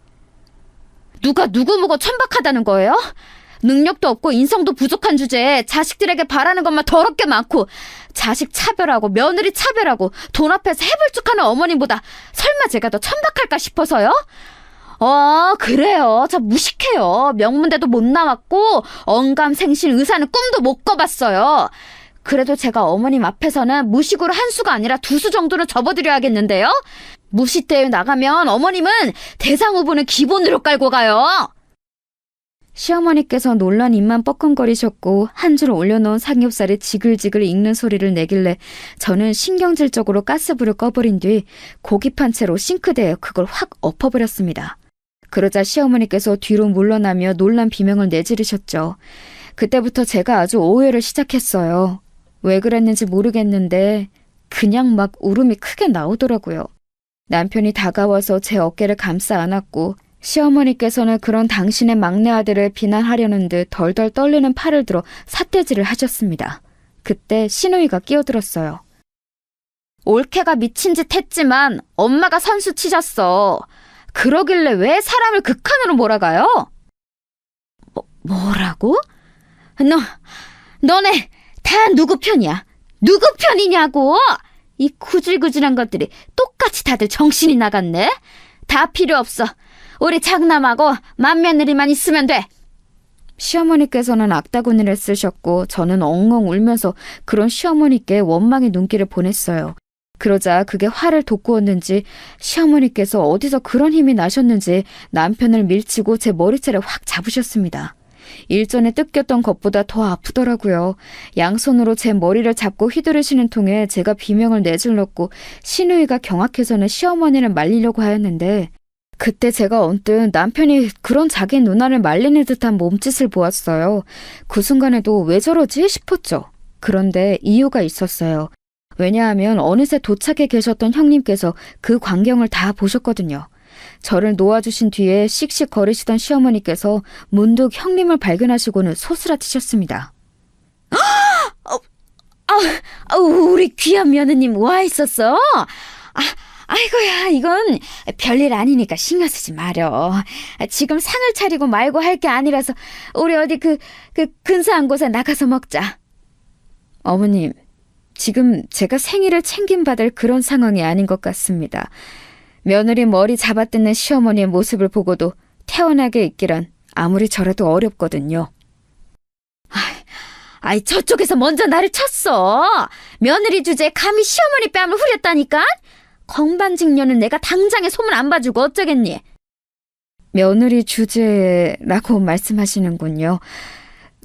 누가 누구 보고 천박하다는 거예요? 능력도 없고 인성도 부족한 주제에 자식들에게 바라는 것만 더럽게 많고 자식 차별하고 며느리 차별하고 돈 앞에서 해불쭉하는 어머님보다 설마 제가 더 천박할까 싶어서요? 그래요. 저 무식해요. 명문대도 못 나왔고 언감생신 의사는 꿈도 못 꿔봤어요. 그래도 제가 어머님 앞에서는 무식으로 한 수가 아니라 두 수 정도는 접어드려야겠는데요? 무시대회 나가면 어머님은 대상 후보는 기본으로 깔고 가요. 시어머니께서 놀란 입만 뻐끔거리셨고 한 줄 올려놓은 삼겹살이 지글지글 익는 소리를 내길래 저는 신경질적으로 가스불을 꺼버린 뒤 고기판 채로 싱크대에 그걸 확 엎어버렸습니다. 그러자 시어머니께서 뒤로 물러나며 놀란 비명을 내지르셨죠. 그때부터 제가 아주 오해를 시작했어요. 왜 그랬는지 모르겠는데 그냥 막 울음이 크게 나오더라고요. 남편이 다가와서 제 어깨를 감싸 안았고 시어머니께서는 그런 당신의 막내 아들을 비난하려는 듯 덜덜 떨리는 팔을 들어 삿대질을 하셨습니다. 그때 시누이가 끼어들었어요. 올케가 미친 짓 했지만 엄마가 선수 치셨어. 그러길래 왜 사람을 극한으로 몰아가요? 뭐라고? 너네 다 누구 편이야? 누구 편이냐고? 이 구질구질한 것들이 똑같이 다들 정신이 나갔네? 다 필요 없어. 우리 장남하고 맏며느리만 있으면 돼. 시어머니께서는 악다구니를 쓰셨고 저는 엉엉 울면서 그런 시어머니께 원망의 눈길을 보냈어요. 그러자 그게 화를 돋구었는지 시어머니께서 어디서 그런 힘이 나셨는지 남편을 밀치고 제 머리채를 확 잡으셨습니다. 일전에 뜯겼던 것보다 더 아프더라고요. 양손으로 제 머리를 잡고 휘두르시는 통에 제가 비명을 내질렀고 시누이가 경악해서는 시어머니를 말리려고 하였는데 그때 제가 언뜻 남편이 그런 자기 누나를 말리는 듯한 몸짓을 보았어요. 그 순간에도 왜 저러지 싶었죠. 그런데 이유가 있었어요. 왜냐하면 어느새 도착해 계셨던 형님께서 그 광경을 다 보셨거든요. 저를 놓아주신 뒤에 씩씩거리시던 시어머니께서 문득 형님을 발견하시고는 소스라치셨습니다. 우리 귀한 며느님 와 있었어? 아이고야, 이건 별일 아니니까 신경 쓰지 마려. 지금 상을 차리고 말고 할 게 아니라서 우리 어디 그 근사한 곳에 나가서 먹자. 어머님, 지금 제가 생일을 챙김받을 그런 상황이 아닌 것 같습니다. 며느리 머리 잡아뜯는 시어머니의 모습을 보고도 태연하게 있기란 아무리 저라도 어렵거든요. 저쪽에서 먼저 나를 쳤어. 며느리 주제에 감히 시어머니 뺨을 후렸다니까? 건반직녀는 내가 당장에 소문 안 봐주고 어쩌겠니? 며느리 주제라고 말씀하시는군요.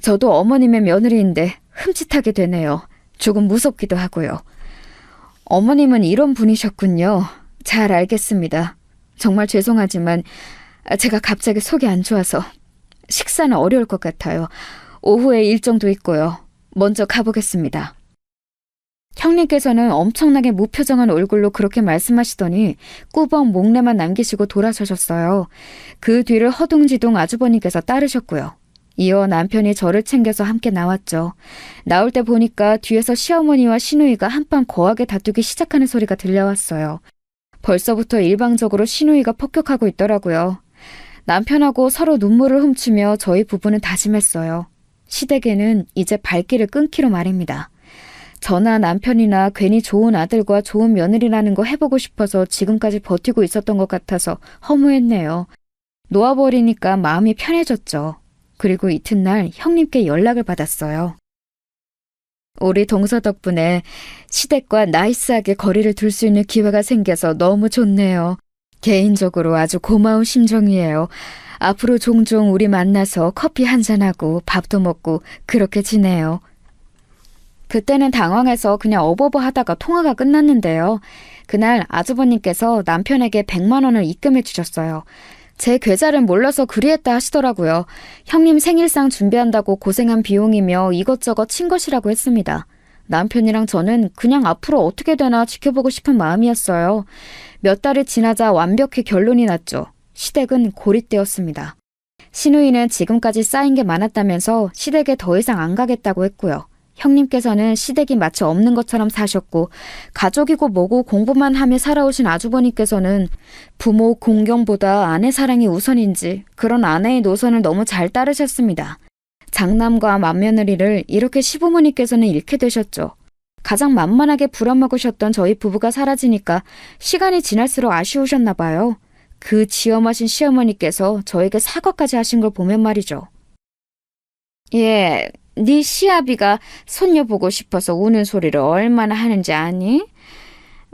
저도 어머님의 며느리인데 흠칫하게 되네요. 조금 무섭기도 하고요. 어머님은 이런 분이셨군요. 잘 알겠습니다. 정말 죄송하지만 제가 갑자기 속이 안 좋아서 식사는 어려울 것 같아요. 오후에 일정도 있고요. 먼저 가보겠습니다. 형님께서는 엄청나게 무표정한 얼굴로 그렇게 말씀하시더니 꾸벅 목례만 남기시고 돌아서셨어요. 그 뒤를 허둥지둥 아주버님께서 따르셨고요. 이어 남편이 저를 챙겨서 함께 나왔죠. 나올 때 보니까 뒤에서 시어머니와 시누이가 한판 거하게 다투기 시작하는 소리가 들려왔어요. 벌써부터 일방적으로 시누이가 폭격하고 있더라고요. 남편하고 서로 눈물을 훔치며 저희 부부는 다짐했어요. 시댁에는 이제 발길을 끊기로 말입니다. 저나 남편이나 괜히 좋은 아들과 좋은 며느리라는 거 해보고 싶어서 지금까지 버티고 있었던 것 같아서 허무했네요. 놓아버리니까 마음이 편해졌죠. 그리고 이튿날 형님께 연락을 받았어요. 우리 동서 덕분에 시댁과 나이스하게 거리를 둘 수 있는 기회가 생겨서 너무 좋네요. 개인적으로 아주 고마운 심정이에요. 앞으로 종종 우리 만나서 커피 한잔하고 밥도 먹고 그렇게 지내요. 그때는 당황해서 그냥 어버버 하다가 통화가 끝났는데요. 그날 아주버님께서 남편에게 100만 원을 입금해 주셨어요. 제 계좌를 몰라서 그리했다 하시더라고요. 형님 생일상 준비한다고 고생한 비용이며 이것저것 친 것이라고 했습니다. 남편이랑 저는 그냥 앞으로 어떻게 되나 지켜보고 싶은 마음이었어요. 몇 달이 지나자 완벽히 결론이 났죠. 시댁은 고립되었습니다. 시누이는 지금까지 쌓인 게 많았다면서 시댁에 더 이상 안 가겠다고 했고요. 형님께서는 시댁이 마치 없는 것처럼 사셨고 가족이고 뭐고 공부만 하며 살아오신 아주버님께서는 부모 공경보다 아내 사랑이 우선인지 그런 아내의 노선을 너무 잘 따르셨습니다. 장남과 맏며느리를 이렇게 시부모님께서는 잃게 되셨죠. 가장 만만하게 부려먹으셨던 저희 부부가 사라지니까 시간이 지날수록 아쉬우셨나 봐요. 그 지엄하신 시어머니께서 저에게 사과까지 하신 걸 보면 말이죠. 예, 네 시아비가 손녀 보고 싶어서 우는 소리를 얼마나 하는지 아니?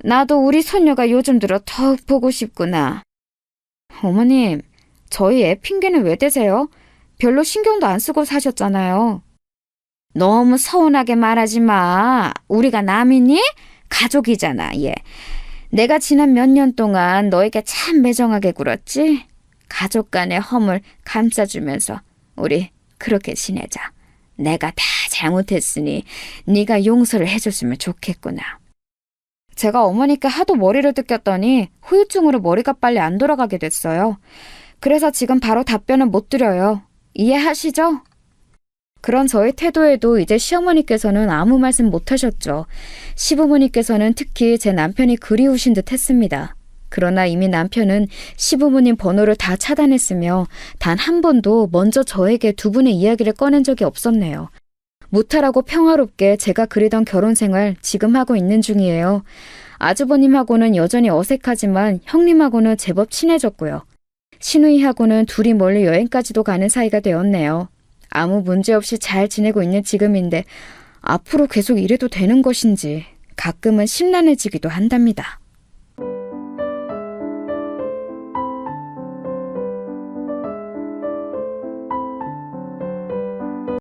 나도 우리 손녀가 요즘 들어 더욱 보고 싶구나. 어머님, 저희 애 핑계는 왜 대세요? 별로 신경도 안 쓰고 사셨잖아요. 너무 서운하게 말하지 마. 우리가 남이니? 가족이잖아, 얘. 내가 지난 몇 년 동안 너에게 참 매정하게 굴었지? 가족 간의 허물 감싸주면서 우리 그렇게 지내자. 내가 다 잘못했으니 네가 용서를 해줬으면 좋겠구나. 제가 어머니께 하도 머리를 뜯겼더니 후유증으로 머리가 빨리 안 돌아가게 됐어요. 그래서 지금 바로 답변을 못 드려요. 이해하시죠? 그런 저의 태도에도 이제 시어머니께서는 아무 말씀 못 하셨죠. 시부모님께서는 특히 제 남편이 그리우신 듯 했습니다. 그러나 이미 남편은 시부모님 번호를 다 차단했으며 단 한 번도 먼저 저에게 두 분의 이야기를 꺼낸 적이 없었네요. 무탈하고 평화롭게 제가 그리던 결혼 생활 지금 하고 있는 중이에요. 아주버님하고는 여전히 어색하지만 형님하고는 제법 친해졌고요. 시누이하고는 둘이 멀리 여행까지도 가는 사이가 되었네요. 아무 문제 없이 잘 지내고 있는 지금인데 앞으로 계속 이래도 되는 것인지 가끔은 심란해지기도 한답니다.